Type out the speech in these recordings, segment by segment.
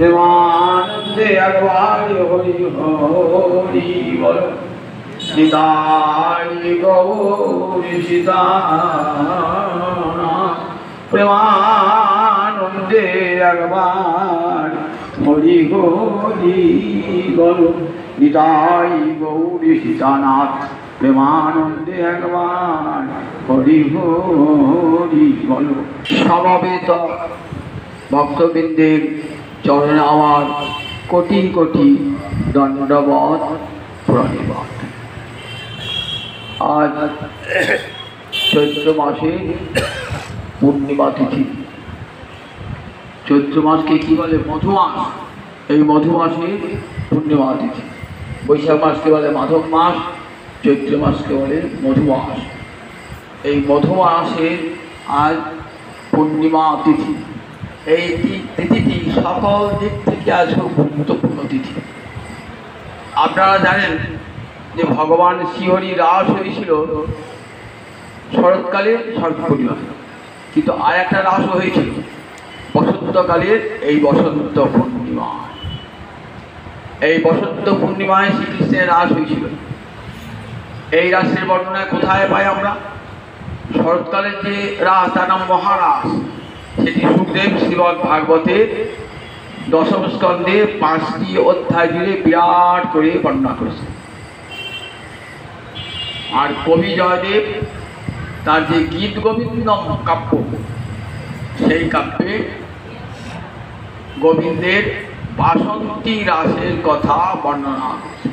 প্রেমানন্দে একবার হরি হরি বল। নিতাই গৌরী সীতানাথ প্রেমানন্দে একবার হরি হরি বল। নিতাই গৌরী সীতানাথ প্রেমানন্দে একবার হরি হরি বল। সমবেত ভক্তবৃন্দের চরণে আমার কোটি কোটি দণ্ডবত প্রণিপাত। আজ চৈত্র মাসে পূর্ণিমা তিথি। চৈত্র মাসকে কি বলে? মধু মাস। এই মধু মাসে পূর্ণিমা তিথি। বৈশাখ মাসকে বলে মাধব মাস, চৈত্র মাসকে বলে মধু মাস। এই মধু মাসে আজ পূর্ণিমা তিথি। এই তিথিটি সকল দিক থেকে আজ খুব গুরুত্বপূর্ণ তিথি। আপনারা জানেন যে ভগবান শ্রীহরি রাস হয়েছিল শরৎকালে শরৎ পূর্ণিমা, কিন্তু আর একটা রাসও হয়েছিল বসন্তকালের এই বসন্ত পূর্ণিমা। এই বসন্ত পূর্ণিমায় শ্রীকৃষ্ণের রাস হয়েছিল। এই রাসের বর্ণনা কোথায় পাই আমরা? শরৎকালের যে রাস তার নাম মহারাস। সেটি সুখদেব শ্রীমদ্ ভাগবতে দশম স্কন্ধে 5টি অধ্যায় জুড়ে বিরাট করে বর্ণনা করেছে। আর কবি জয়দেব তার যে গীত গোবিন্দম কাব্য, সেই কাব্যে গোবিন্দের বাসন্তী রাসের কথা বর্ণনা করেছে।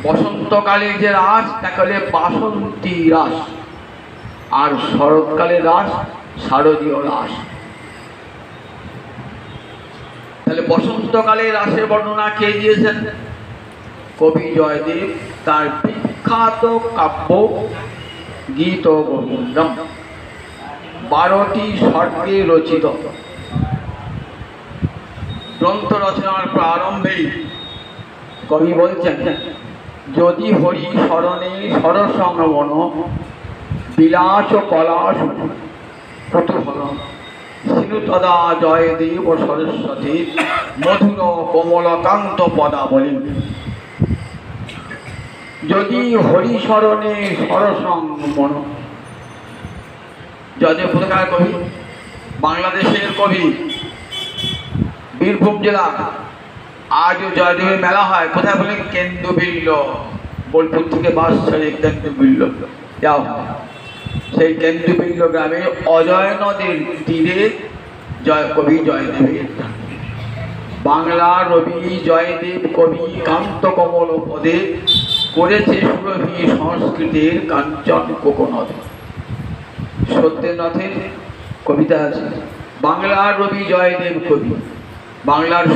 বসন্তকালের যে রাস তাকে বলে বাসন্তী রাস, আর শরৎকালের রাস শারদীয় রাস। তাহলে বসন্তকালের রাসের বর্ণনা কে দিয়েছেন? কবি জয়দেব তার বিখ্যাত কাব্য গীত গোবিন্দম 12টি স্বর্গে রচিত গ্রন্থ রচনার প্রারম্ভেই কবি বলছেন, যদি হরি স্মরণে সরসংবন বিলাস কলাস কুতূহল সিনু তদা জয়দেব সরস্বতী মধুর কমলকান্ত পদাবলী। যদি হরি স্মরণে সরসংবন, জয়দেব কোথাকার কবি? বাংলাদেশের কবি, বীরভূম জেলা। আজও জয়দেবের মেলা হয় কোথায় বলেন? কেন্দুবিল্ল। বোলপুর থেকে বাস ছেড়ে কেন্দুবিল্ল যাও। সেই কেন্দুবিল্ল গ্রামে অজয় নদীর তীরে কবি জয়দেবের। বাংলার রবি জয়দেব কবি কান্ত কমল পদে করেছে সুরভি সংস্কৃতের কাঞ্চন কোকোনদ। সত্যেন্দ্রনাথের কবিতা আছে, বাংলার রবি জয়দেব কবি, বাংলার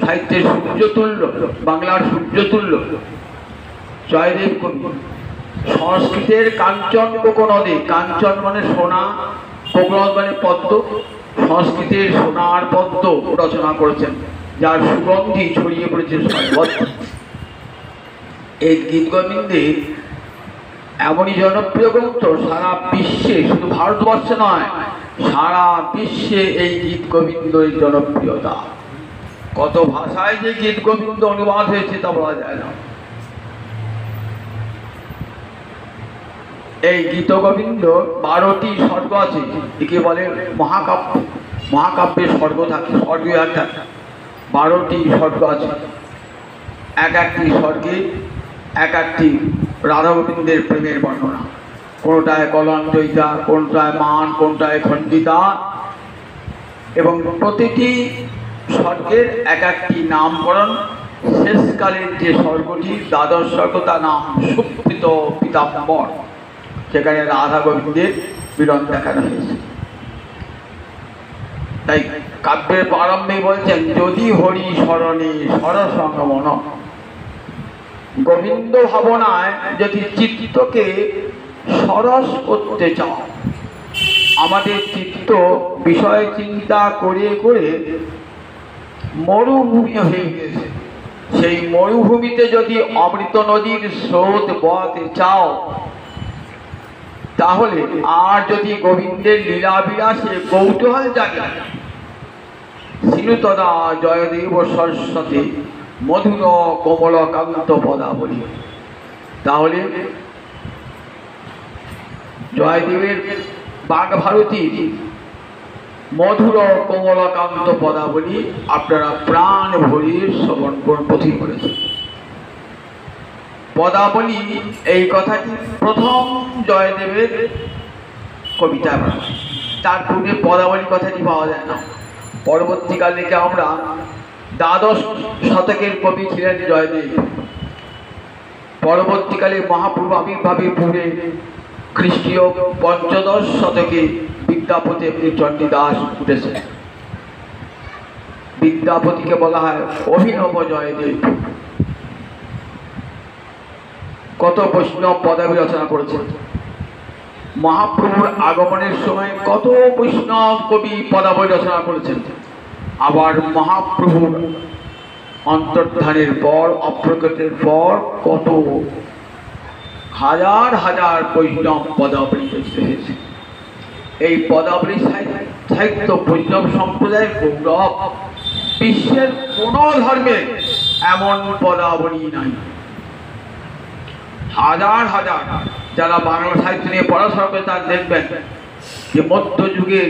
সাহিত্যের সূর্যতুল্য, বাংলার সূর্যতুল্য জয়দেব কবি। সংস্কৃতের কাঞ্চন কোকোনদে, কাঞ্চন মানে সোনা, কোকোনদ মানে পদ্ম। সংস্কৃতের সোনার পদ্ম রচনা করেছেন, যার সুগন্ধি ছড়িয়ে পড়েছে সর্বত্র। এই গীত গোবিন্দের এমনই জনপ্রিয় গ্রন্থ, সারা বিশ্বে, শুধু ভারতবর্ষে নয়, সারা বিশ্বে এই গীত গোবিন্দের জনপ্রিয়তা। কত ভাষায় যে গীত গোবিন্দ অনুবাদ হয়েছে তা বলা যায় না। এই গীত গোবিন্দ 12টি স্বর্গ আছে, একে বলে মহাকাব্য। মহাকাব্যের স্বর্গ থাকে, স্বর্গে আর থাকে 12টি স্বর্গ আছে। এক একটি স্বর্গে এক একটি রাধা গোবিন্দের প্রেমের বর্ণনা। কোনটায় কলঞ্জয়িতা, কোনটায় মান, কোনটায় খণ্ডিতা, এবং প্রতিটি স্বর্গের এক একটি নামকরণ। শেষকালের যে স্বর্গটি দ্বাদশ স্বর্গ, তার নাম সুপ্রীত পীতাম্বর। সেখানে রাধা গোবিন্দের মিলন দেখানো হয়েছে। তাই কাব্যের প্রারম্ভে বলছেন, যদি হরি স্মরণে সরসংবন, গোবিন্দ ভাবনায় যদি চিত্তকে সরস করতে চাও, আমাদের চিত্ত বিষয় চিন্তা করে করে মরুভূমি হয়ে গেছে। সেই মরুভূমিতে যদি অমৃত নদীর স্রোত বহাতে চাও, তাহলে আর যদি গোবিন্দের লীলা বিলাসে কৌতূহল জাগে, শ্রীনুতদা জয়দেব সরস্বতী মধুর কমলকান্ত পদাবলী। তাহলে জয়দেবের বাগভারতীর মধুর কমলকান্ত পদাবলী আপনারা প্রাণ ভরিয়ে শ্রবণ পথি করেছেন। পদাবলী এই কথাটি প্রথম জয়দেবের কবিতা, তার পূর্বে পদাবলী কথাটি পাওয়া যায় না। পরবর্তীকালে আমরা দ্বাদশ শতকের কবি ছিলেন জয়দেব। পরবর্তীকালে মহাপ্রভু আবির্ভাবের পূর্বে খ্রিস্টীয় পঞ্চদশ শতকে বিদ্যাপতি চণ্ডীদাস উঠেছে। বিদ্যাপতিকে বলা হয় অভিনব জয়দেব। কত বৈষ্ণব পদাবলী রচনা করেছেন। মহাপ্রভুর আগমনের সময় কত বৈষ্ণব কবি পদাবলী রচনা করেছেন। আবার মহাপ্রভুর অন্তর্ধানের পর, অপ্রকটের পর কত হাজার হাজার বৈষ্ণব পদাবলী হয়েছে। এই পদাবলী সাহিত্য বৈষ্ণব সম্প্রদায়ের গৌরব। বিশ্বের কোন ধর্মের এমন পদাবলী নাই। হাজার হাজার যারা বাংলা সাহিত্য নিয়ে পড়াশোনা করে তারা দেখবেন যে মধ্যযুগে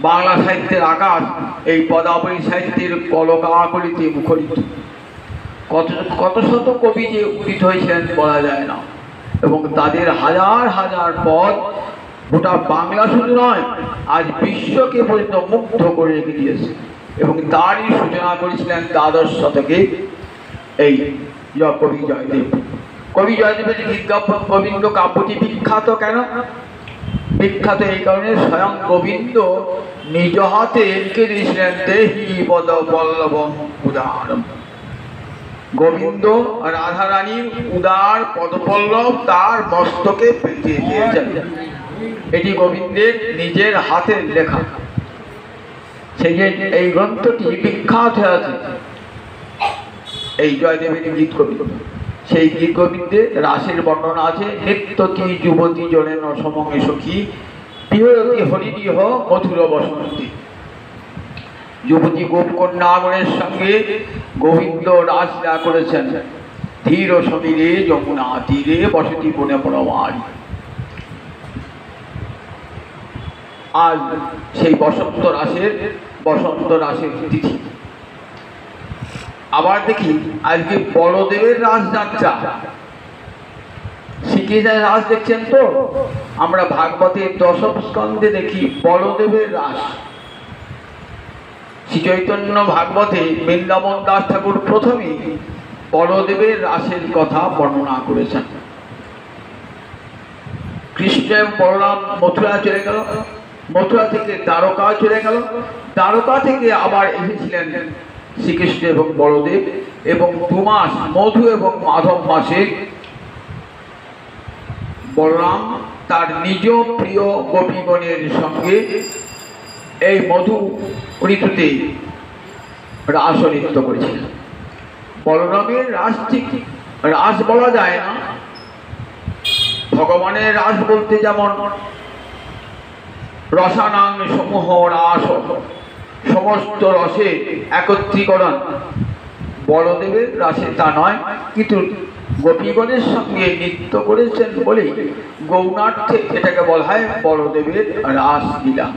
বাংলা সাহিত্যের আকাশ এই পদাবলী সাহিত্যের কলকাকলিতে মুখরিত। কত শত কবি যে উদিত হয়েছিলেন বলা যায় না, এবং তাদের হাজার হাজার পদ গোটা বাংলা শুধু নয়, আজ বিশ্বকে পর্যন্ত মুগ্ধ করে রেখে দিয়েছে। এবং তারই সূচনা করেছিলেন দ্বাদশ শতকে এই কবি জয়দেব। কবি জয়দেবের গোবিন্দ কাব্যটি বিখ্যাত কেন? বিখ্যাত এই কারণে স্বয়ং গোবিন্দ নিজ হাতে এঁকে দিয়েছিলেন দেহি পদ পল্লবম উদারম। গোবিন্দ রাধারানীর উদার পদপল্লব তার মস্তকে পেতে দিয়েছেন। এটি গোবিন্দের নিজের হাতের লেখা। সেই যে এই গ্রন্থটি বিখ্যাত হয়ে আছে এই জয়দেবের গীত কবিতা। সেই গীত গোবিন্দে রাসের বর্ণনা আছে। নিত্যতি যুবতী জনে নসমঙ্গে সখী বিহরতি হরিদিহ মধুর বসন্তী। যুবতী গোপকন্যাগণের সঙ্গে গোবিন্দ রাসলীলা করেছেন। ধীর সমীরে যমুনা তীরে বসতি বনে পরমারি। আজ সেই বসন্ত রাসের তিথি। আবার দেখি আজকে বলদেবের রাসযাত্রা। শ্রীকৃষ্ণের রাস দেখছেন তো? আমরা ভাগবতের দশম স্কন্ধে দেখি বলদেবের রাস। শ্রী চৈতন্য ভাগবতে বৃন্দাবন দাস ঠাকুর প্রথমেই বলদেবের রাসের কথা বর্ণনা করেছেন। কৃষ্ণ এবং বলরাম মথুরা চলে গেল, মথুরা থেকে দ্বারকা চলে গেল, দ্বারকা থেকে আবার এসেছিলেন শ্রীকৃষ্ণ এবং বলদেব। এবং 2 মাস মধু এবং মাধব মাসে বলরাম তার নিজ প্রিয় গোপীগণের সঙ্গে এই মধু ঋতুতে রাস নৃত্য করেছিলেন। বলরামের রাস ঠিক রাস বলা যায় না। ভগবানের রাস বলতে যেমন রসানাং সমূহ রাস, সমস্ত রসে একত্রীকরণ, বলদেবের রাসে তা নয়, কিন্তু গোপীগণের সঙ্গে নৃত্য করেছেন বলেই গৌণার্থে এটাকে বলা হয় বলদেবের রাসলীলা।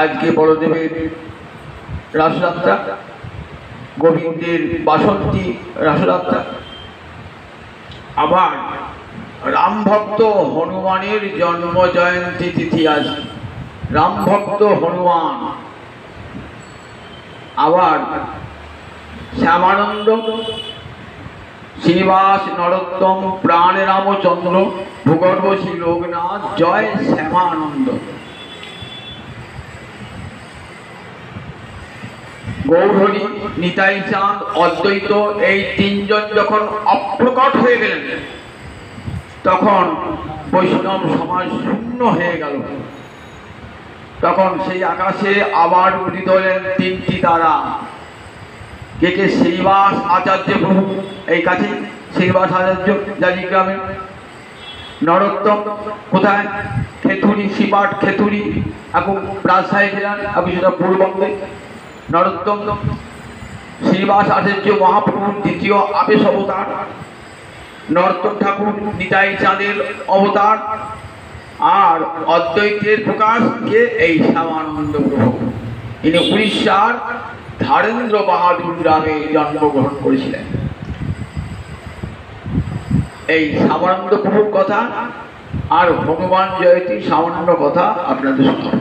আজকে বলদেবের রাসযাত্রা, গোবিন্দের বাসন্তী রাসযাত্রা। আবার রামভক্ত হনুমানের জন্ম জয়ন্তী তিথি আজ। রামভক্ত হনুমান। আবার শ্যামানন্দ, শ্রীনিবাস, নরোত্তম, প্রাণ রামচন্দ্র, ভূগর্ভশ্রী লোকনাথ, জয় শ্যামানন্দ। গৌরহরি, নিতাই চাঁদ, অদ্বৈত এই 3 জন যখন অপ্রকট হয়ে গেলেন তখন বৈষ্ণব সমাজ শূন্য হয়ে গেল। তখন সেই আকাশে আবার উদিত হলেন 3টি তারা। কে শ্রীনিবাস আচার্য প্রভু, এই কাছে শ্রীনিবাস আচার্য জাজিগ্রামে। নরোত্তম কোথায়? খেতুরি, সিপাট খেতুরি, এখন রাজশাহী জেলার, এখন সেটা পূর্ববঙ্গে। নরোত্তম শ্রীনিবাস আচার্য মহাপ্রভুর দ্বিতীয় আবেশ অবতার, নরোত্তম ঠাকুর নিতাই চাঁদের অবতার, আর অদ্বৈতের প্রকাশ কে? এই শ্যামানন্দ প্রভু। ইনি উড়িষ্যার ধারেন্দ্র বাহাদুর গ্রামে জন্মগ্রহণ করেছিলেন। এই শ্যামানন্দ প্রভুর কথা আর হনুমান জয়ন্তী সামান্য কথা আপনাদের শোনাব।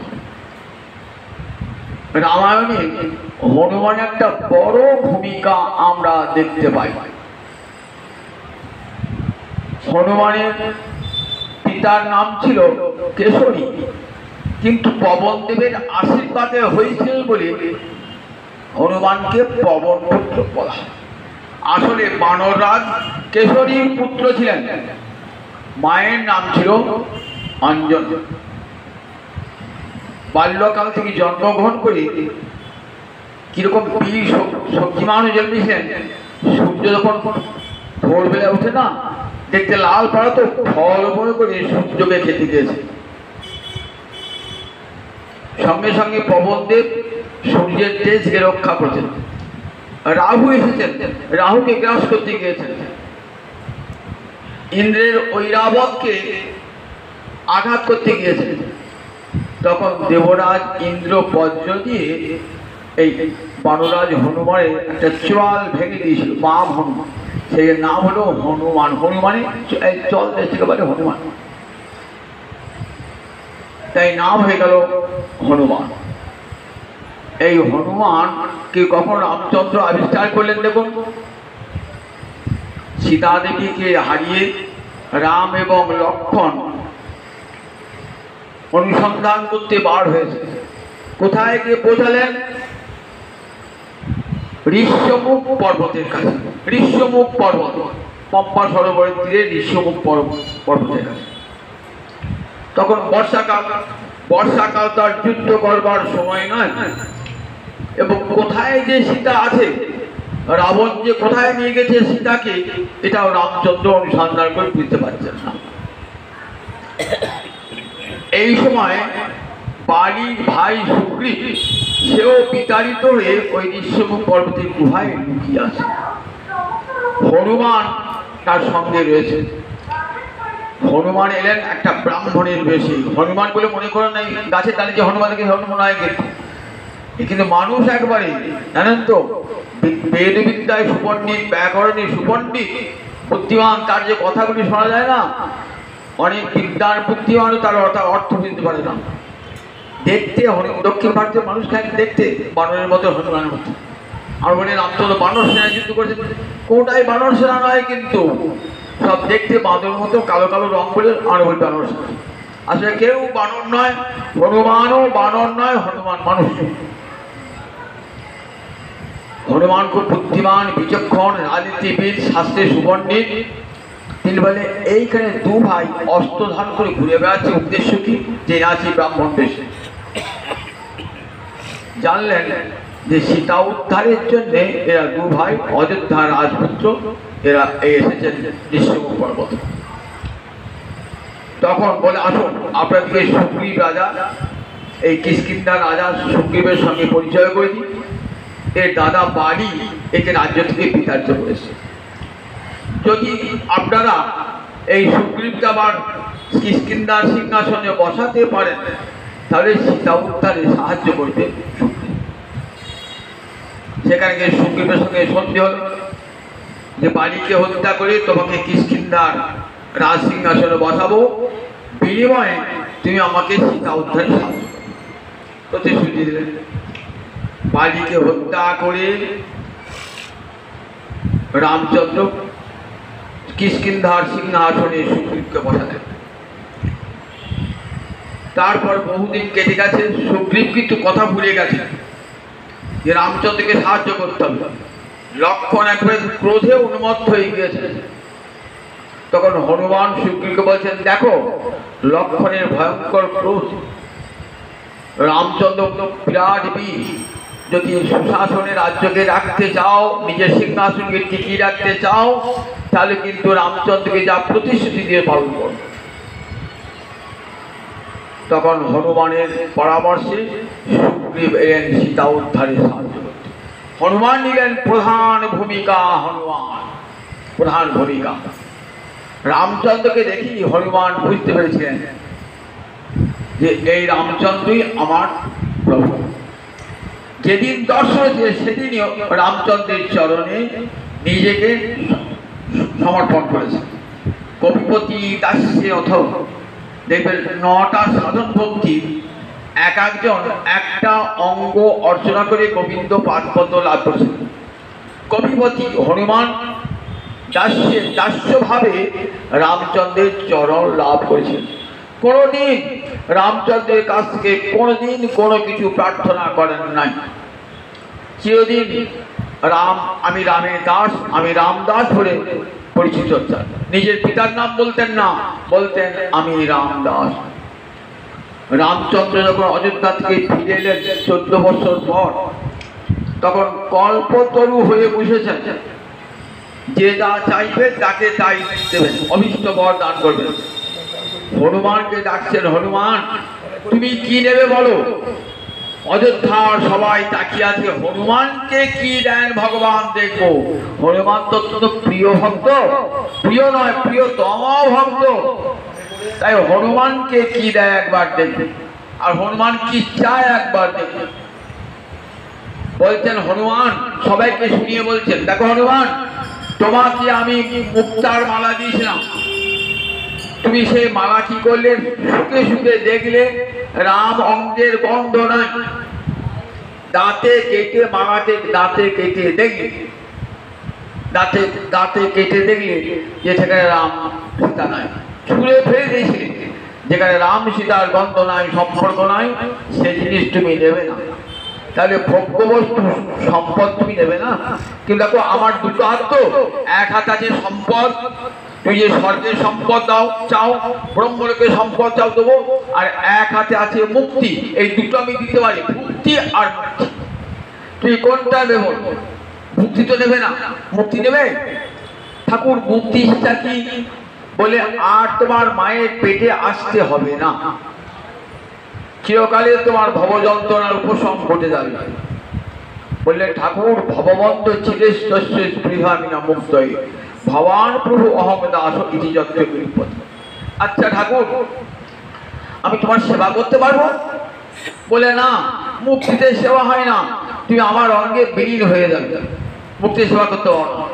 রামায়ণে হনুমান একটা বড় ভূমিকা আমরা দেখতে পাই। হনুমানের পিতার নাম ছিল কেশরী, কিন্তু পবনদেবের আশীর্বাদে হয়েছিল বলে হনুমানকে পবন পুত্র বলা। আসলে বানররাজ কেশরীর পুত্র ছিলেন, মায়ের নাম ছিল অঞ্জনা। বাল্যকাল থেকে জন্মগ্রহণ করে কিরকম বীর শক্তিমান জন্মেছিলেন। সূর্য যখন ভোরবেলা উঠে না, দেখতে লাল পাড়া, তো ফল মনে করে সূর্যকে খেতে দিয়েছে। সঙ্গে সঙ্গে পবনদেব সূর্যের তেজকে রক্ষা করছেন। রাহু এসেছেন, রাহুকে গ্রাস করতে গিয়েছেন। ইন্দ্রের ঐরাবতকে আঘাত করতে গিয়েছেন। তখন দেবরাজ ইন্দ্র বজ্র দিয়ে এই বানরাজ হনুমানের একটা চোয়াল ভেঙে দিয়েছিল, বাম হনুমান। সেই নাম হলো হনুমান। হনুমানে চল দেশ থেকে বলে হনুমান, তাই নাম হয়ে গেল হনুমান। এই হনুমান কে কখন রামচন্দ্র আবিষ্কার করলেন? দেখুন, সীতা দেবীকে হারিয়ে রাম এবং লক্ষ্মণ অনুসন্ধান করতে বার হয়েছে। কোথায় গিয়ে পৌঁছালেন? ঋষ্যমুখ পর্বতের কাছে। ঋষ্যমুখ পর্বত, পম্পা সরোবরের তীরে ঋষ্যমুখ পর্বতের কাছে। তখন বর্ষাকাল, বর্ষাকাল তার যুদ্ধ করবার সময় নয়। এবং কোথায় যে সীতা আছে, রাবণ যে কোথায় নিয়ে গেছে সীতাকে, এটাও রামচন্দ্র অনুসন্ধান করে বুঝতে পারছেন না। এই সময় বালির ভাই সুগ্রীব, সেও বিতাড়িত হয়ে ওই ঋষ্যমুখ পর্বতের গুহায় লুকিয়ে আছে। হনুমান তার সঙ্গে রয়েছে। হনুমান এলেন একটা ব্রাহ্মণের বেশে। হনুমান বলে মনে করেন নাই গাছের ডালে যে হনুমানকে হনুমান হয়, কিন্তু মানুষ একবারে, জানেন তো, বেদ বিদ্যায় সুপণ্ডিত, ব্যাকরণে সুপণ্ডিত, বুদ্ধিমান, তার যে কথাগুলি শোনা যায় না, অনেক বিদ্যার বুদ্ধিমানও তার অর্থ বুঝতে পারে না। দেখতে দক্ষিণ ভারতের মানুষ খায় দেখতে বানরের মতো, হনুমানের মতো। আর বলে রামচন্দ্র বানর সেনা যুদ্ধ করেছে, কোনটাই বানর সেনা নয়, কিন্তু সব দেখতে বাঁদর মতো কালো কালো রং বলে আর বলে বানর সেনা। আসলে কেউ বানর নয়, হনুমানও বানর নয়, হনুমান মানুষ। হনুমান খুব বুদ্ধিমান, বিচক্ষণ, রাজনীতিবিদ, শাস্ত্রে সুপণ্ডিত। তিনি বলে এইখানে দু ভাই অস্ত্র ধারণ করে ঘুরে বেড়াচ্ছে, উদ্দেশ্য কি? যে আছি ব্রাহ্মণ বেশে। জানলেন যে সীতা উদ্ধারের জন্য এরা দু ভাই অযোধ্যার রাজপুত্র, এরা এসেছেন ঋষ্যমুখ পর্বত। তখন বলে আসুন আপনাদেরকে সুগ্রীব রাজা, এই কিষ্কিন্ধার রাজা সুগ্রীবের সঙ্গে পরিচয় করে দিই। এর দাদা বালি একে রাজ্য থেকে বিতাড়িত করেছে। যদি আপনারা এই সুগ্রীবকে আবার কিষ্কিন্ধার সিংহাসনে বসাতে পারেন, তাহলে সীতা উদ্ধারে সাহায্য করবে সুগ্রীব। সেখানে গিয়ে সুগ্রীবের সঙ্গে সন্ধি হল যে বালিকে হত্যা করে তোমাকে কিষ্কিন্ধার রাজ সিংহাসনে বসাবো, বিনিময়ে তুমি আমাকে সীতা উদ্ধারে সাহায্য করবে। প্রতিশ্রুতি দিলেন। বালিকে হত্যা করে রামচন্দ্র কিষ্কিন্ধার সিংহাসনে সুগ্রীবকে বসালেন। তারপর বহুদিন কেটে গেছে, সুগ্রীব কিন্তু কথা ভুলে গেছে যে রামচন্দ্রকে সাহায্য করতে হবে। লক্ষ্মণ একবার ক্রোধে উন্মত্ত হয়ে গিয়েছে। তখন হনুমান সুগ্রীবকে বলছেন, দেখো লক্ষ্মণের ভয়ঙ্কর ক্রোধ, রামচন্দ্র বিরাট বীর, যদি সুশাসনে রাজ্যকে রাখতে চাও, নিজের সিংহাসনকে টিকিয়ে রাখতে চাও, তাহলে কিন্তু রামচন্দ্রকে যা প্রতিশ্রুতি দিয়ে পালন করো। তখন হনুমানের পরামর্শে সুগ্রীব এলেন সীতা উদ্ধারে সাহায্য করতে। হনুমান নিলেন প্রধান ভূমিকা। প্রধান ভূমিকা। রামচন্দ্রকে দেখি হনুমান বুঝতে পেরেছিলেন যে এই রামচন্দ্রই আমার প্রভু। যেদিন দর্শন হয়েছে সেদিনই রামচন্দ্রের চরণে নিজেকে সমর্পণ করেছে। কবিপতি দাস্যে অথব দেখবেন 9টা সাধন ভক্তি এক একজন একটা অঙ্গ অর্চনা করে গোবিন্দ পাদপদ্ম লাভ করেছেন। কবিপতি হনুমান দাস্যভাবে রামচন্দ্রের চরণ লাভ করেছেন। কোনদিন রামচন্দ্রের কাছ থেকে কোনদিন কোনো কিছু প্রার্থনা করেন নাই। চিরদিন আমি রামের দাস, আমি রামদাস বলে পরিচিত হচ্ছেন। নিজের পিতার নাম বলতেন না, বলতেন আমি রামদাস। রামচন্দ্র যখন অযোধ্যা থেকে ফিরে এলেন 14 বছর পর, তখন কল্পতরু হয়ে বসেছেন। যে যা চাইবে তাকে তাই দেবেন, অভীষ্ট বর দান করবেন। হনুমানকে ডাকছেন, হনুমান তুমি কি নেবে বলো। অযোধ্যার সবাই তাকিয়ে আছে, হনুমানকে কি দেন ভগবান দেখবো। হনুমান তো প্রিয় ভক্ত, প্রিয় নয় প্রিয়তম ভক্ত, তাই হনুমানকে কি দেয় একবার দেখবে। আর হনুমান কি চায় একবার দেখবে। বলছেন হনুমান, সবাইকে শুনিয়ে বলছেন, দেখো হনুমান, তোমাকে আমি মুক্তার মালা দিয়েছিলাম, তুমি সেই মালা কি করলে, শুকে শুকে দেখলে রাম অঙ্গের গন্ধ নাই। দাঁতে কেটে মালাতে দাঁতে কেটে দেখলে, দাঁতে কেটে দেখলে যে সেখানে রাম সীতা নাই। ছুঁড়ে ফেলে দিয়েছিলে, যেখানে রাম সীতার গন্ধ নাই, সম্পর্ক নাই, সে জিনিস তুমি নেবে না। তাহলে ভোগ্যবস্তু সম্পদ তুমি নেবে না। কিন্তু দেখো আমার দুটো হাত তো, এক হাত আছে সম্পদ, তুই যে স্বর্গের সম্পদ দাও চাও, ব্রহ্মলোকের সম্পদ চাও দেবো, আর এক হাতে আছে মুক্তি। এই দুটো আমি দিতে পারি, মুক্তি আর মুক্তি। তুই কোনটা নেব? মুক্তি তো নেবে না, মুক্তি নেবে। ঠাকুর মুক্তিটা কি বলে, আর তোমার মায়ের পেটে আসতে হবে না, চিরকালে তোমার ভবযন্ত্রণার উপশম ঘটে যাবে। বললেন ঠাকুর, ভববন্ধ চিরেশ্বস্য স্পৃহামিনা মুক্তই ভবান প্রভু অহম দাস ইতি যত্র বিপদ। আচ্ছা ঠাকুর, আমি তোমার সেবা করতে পারবো? বলে না, মুক্তিতে সেবা হয় না, তুমি আমার অঙ্গে বিলীন হয়ে যাবে, মুক্তি সেবা করতে পারো না।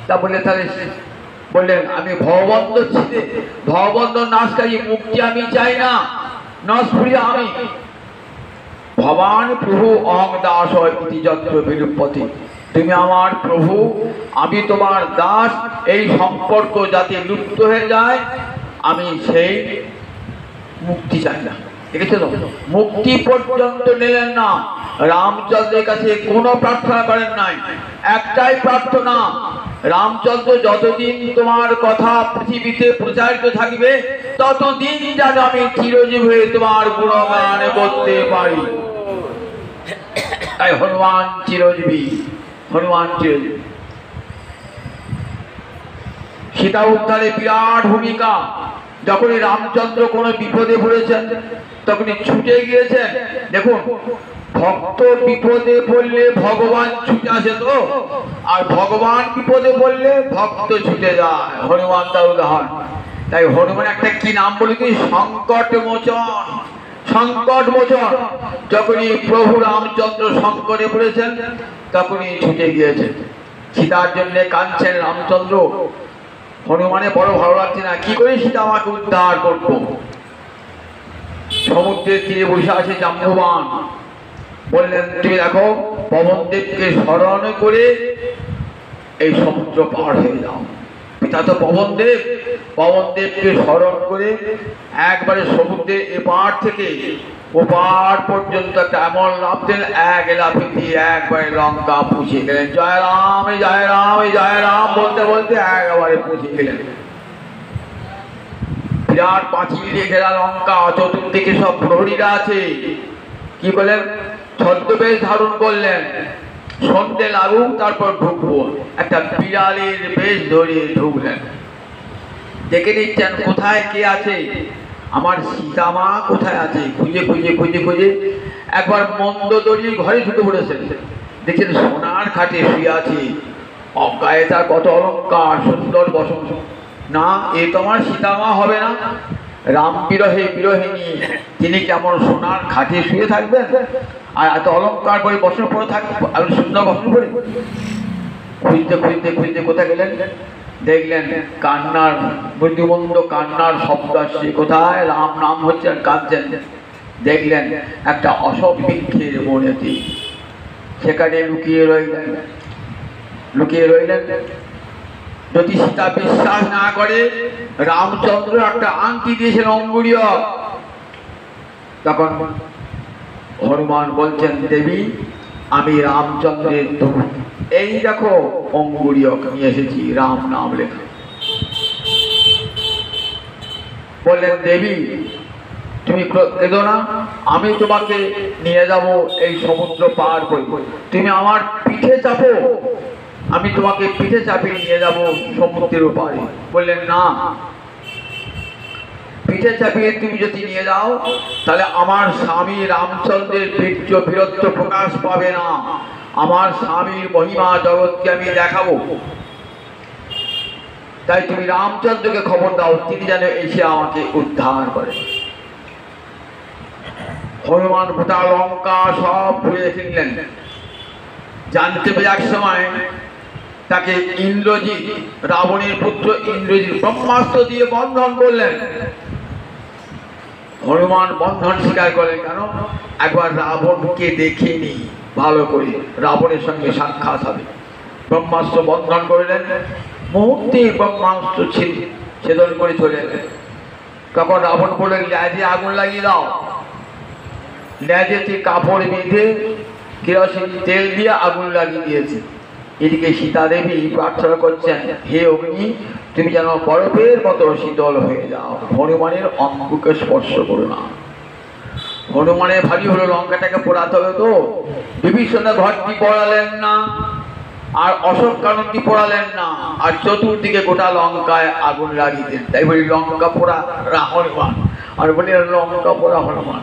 তা বললে তাহলে বললেন আমি ভববন্ধ ছিঁড়ে, ভববন্ধ নাশকারী, মুক্তি আমি চাই না, নস্প্রিয় আমি। ভবান প্রভু অহং দাস ইতি যত্র বিলুপ্যতে, তুমি আমার প্রভু, আমি তোমার দাস, এই সম্পর্ক যাতে লুপ্ত হয়ে যায়, আমি সেই মুক্তি চাই না। দেখেছো তো, মুক্তি পর্যন্ত নিলেন না। রামচন্দ্রের কাছে কোনো প্রার্থনা করেন নাই, একটাই প্রার্থনা, রামচন্দ্র যতদিন তোমার কথা পৃথিবীতে প্রচারিত থাকবে, ততদিন যেন আমি চিরজীব হয়ে তোমার গুণগান করতে পারি। তাই হনুমান চিরজীবী, হনুমান চিরজীবী। সীতা উদ্ধারে বিরাট ভূমিকা। যখনই রামচন্দ্র কোনো বিপদে পড়েছেন, তখনই ছুটে গিয়েছেন। দেখুন, ভক্ত বিপদে পড়লে ভগবান ছুটে আসে তো, আর ভগবান বিপদে পড়লে ভক্ত ছুটে যায়। হনুমান তার উদাহরণ। তাই হনুমান একটা কি নাম বলি, সংকট মোচন। সংকট মোচন। যখনই প্রভু রামচন্দ্র সংকটে পড়েছেন, তখনই ছুটে গিয়েছেন। সীতার জন্য কাঁদছেন রামচন্দ্র। হনুমানে বড় ভালো লাগছে না, কি করে সীতা আমাকে উদ্ধার করবো। সমুদ্রের তীরে বসে আছে জাম্ববান। বললেন তুমি দেখো, পবনদেবকে স্মরণ করে এই সমুদ্র পার হয়ে যাও। পিতা তো পবনদেব, পবনদেবকে স্মরণ করে একবারে সমুদ্রের এপার থেকে ওপার পর্যন্ত একটা এমন লাভ দিলেন, এক লাফে দিয়ে একবারে লঙ্কা পুষে গেলেন। জয় রাম জয় রাম জয় রাম বলতে বলতে একবারে পুষে গেলেন। বিরাট পাঁচিল দিয়ে ঘেরা লঙ্কা, চতুর্দিকে সব প্রহরীরা আছে। কি বলেন, ছদ্মবেশ ধারণ করলেন, সন্ধ্যে লাগুক তারপর ঢুকবো। একটা বিড়ালের বেশ ধরে ঢুকলেন। দেখে নিচ্ছেন কোথায় কে আছে। আমার সীতামা কোথায় আছে খুঁজে খুঁজে খুঁজে খুঁজে একবার মন্দোদরীর ঘরে ঢুকে পড়েছেন। দেখছেন সোনার খাটে শুয়ে আছে, অজ্ঞায় তার কত অলঙ্কার, সুন্দর বসন। না, এ তো আমার সীতামা হবে না। রাম বিরহে বিরহিনী তিনি কেমন সোনার খাটে শুয়ে থাকবেন আর এত অলঙ্কার করে বসন পরে থাকবেন, আর সুন্দর বসন করে? খুঁজতে খুঁজতে খুঁজতে কোথায় গেলেন, দেখলেন কান্নার মৃদুমন্দ কান্নার শব্দ আসছে। কোথায়? রাম নাম হচ্ছে আর কাঁদছেন। দেখলেন একটা অশোক বৃক্ষের বনেতে, সেখানে লুকিয়ে রইলেন। যদি সীতা বিশ্বাস না করে, রামচন্দ্র একটা আংটি দিয়েছেন অঙ্গুরীয়। তখন হনুমান বলছেন, দেবী আমি রামচন্দ্রের দূত, এই দেখো অঙ্গুরীয় নিয়ে এসেছি, রাম নাম লেখা। বললেন, দেবী তুমি কেঁদো না, আমি তোমাকে নিয়ে যাব এই সমুদ্র পার করে, তুমি আমার পিঠে চাপো, আমি তোমাকে পিঠে চাপিয়ে নিয়ে যাব সমুদ্রের পারে। বললেন, না, পিঠে চাপিয়ে তুমি যদি নিয়ে যাও তাহলে আমার স্বামী রামচন্দ্রের বীর্য বীরত্ব প্রকাশ পাবে না, আমার স্বামীর মহিমা জগৎকে আমি দেখাবো। তাই তুমি রামচন্দ্রকে খবর দাও, তিনি যেন এসে আমাকে উদ্ধার করেন। হনুমান গোটা লঙ্কা সব ঘুরে ফিরলেন। জানতে পেরে এক সময় তাকে ইন্দ্রজিৎ, রাবণের পুত্র ইন্দ্রজিৎ ব্রহ্মাস্ত্র দিয়ে বন্ধন করলেন। হনুমান বন্ধন স্বীকার করলেন। কেন? একবার রাবণকে দেখে নি ভালো করে, রাবণের সঙ্গে সাক্ষাৎ হবে। ব্রহ্মাস্ত্র বন্ধন করলেন, মুহূর্তে ব্রহ্মাস্ত্র ছেদন করে চলে এলেন। তখন রাবণ বললেন, লেজে আগুন লাগিয়ে দাও। লেজেতে কাপড় বেঁধে কেরোসিন তেল দিয়ে আগুন লাগিয়ে দিয়েছে। এদিকে সীতা দেবী প্রার্থনা করছেন, হে অগ্নি তুমি যেন বরফের মতো শীতল হয়ে যাও, হনুমানের অঙ্গকে স্পর্শ করো না। হনুমানের ভারী হলো, লঙ্কাটাকে পোড়াতে হবে তো। বিভীষণের ঘরটি পোড়ালেন না, আর অশোক কাননটি পোড়ালেন না, আর চতুর্দিকে গোটা লঙ্কায় আগুন লাগিয়ে। তাই বলি লঙ্কা পোড়া হনুমান, আর বলি লঙ্কা পোড়া হনুমান।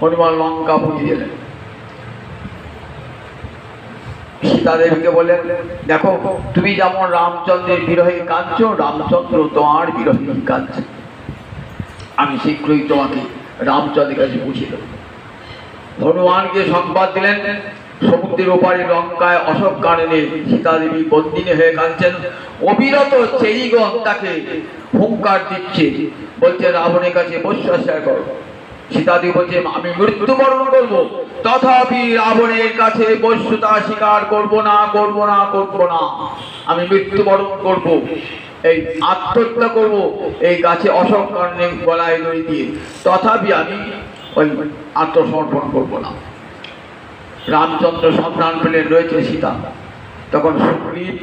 হনুমান লঙ্কা পুড়িয়ে দিলেন। সীতা দেবীকে বললেন, দেখো তুমি যেমন রামচন্দ্রের বিরহে কাঁদছো, রামচন্দ্র তোমার বিরহে কাঁদছে, আমি শীঘ্রই তোমাকে রামচন্দ্রের কাছে পৌঁছে দেব। হনুমানকে সংবাদ দিলেন, সমুদ্রের ওপারে লঙ্কায় অশোক কাননে সীতা দেবী বন্দিনী হয়ে কাঁদছেন। অবিরত চেরিগণ তাকে হুঙ্কার দিচ্ছে, বলছে রাবণের কাছে বৎসাচার করো। সীতাদেবী বলছে, আমি মৃত্যুবরণ করবো, তথাপি রাবণের কাছে বৈশ্যতা স্বীকার করবো না, করবো না, করবো না। আমি মৃত্যুবরণ করব, এই আত্মহত্যা করব এই গাছে অশোক কাননে গলায় দড়ি দিয়ে, তথাপি আমি ওই আত্মসমর্পণ করবো না। রামচন্দ্র সন্ধান পেলেন রয়েছে সীতা। তখন সুগ্রীব,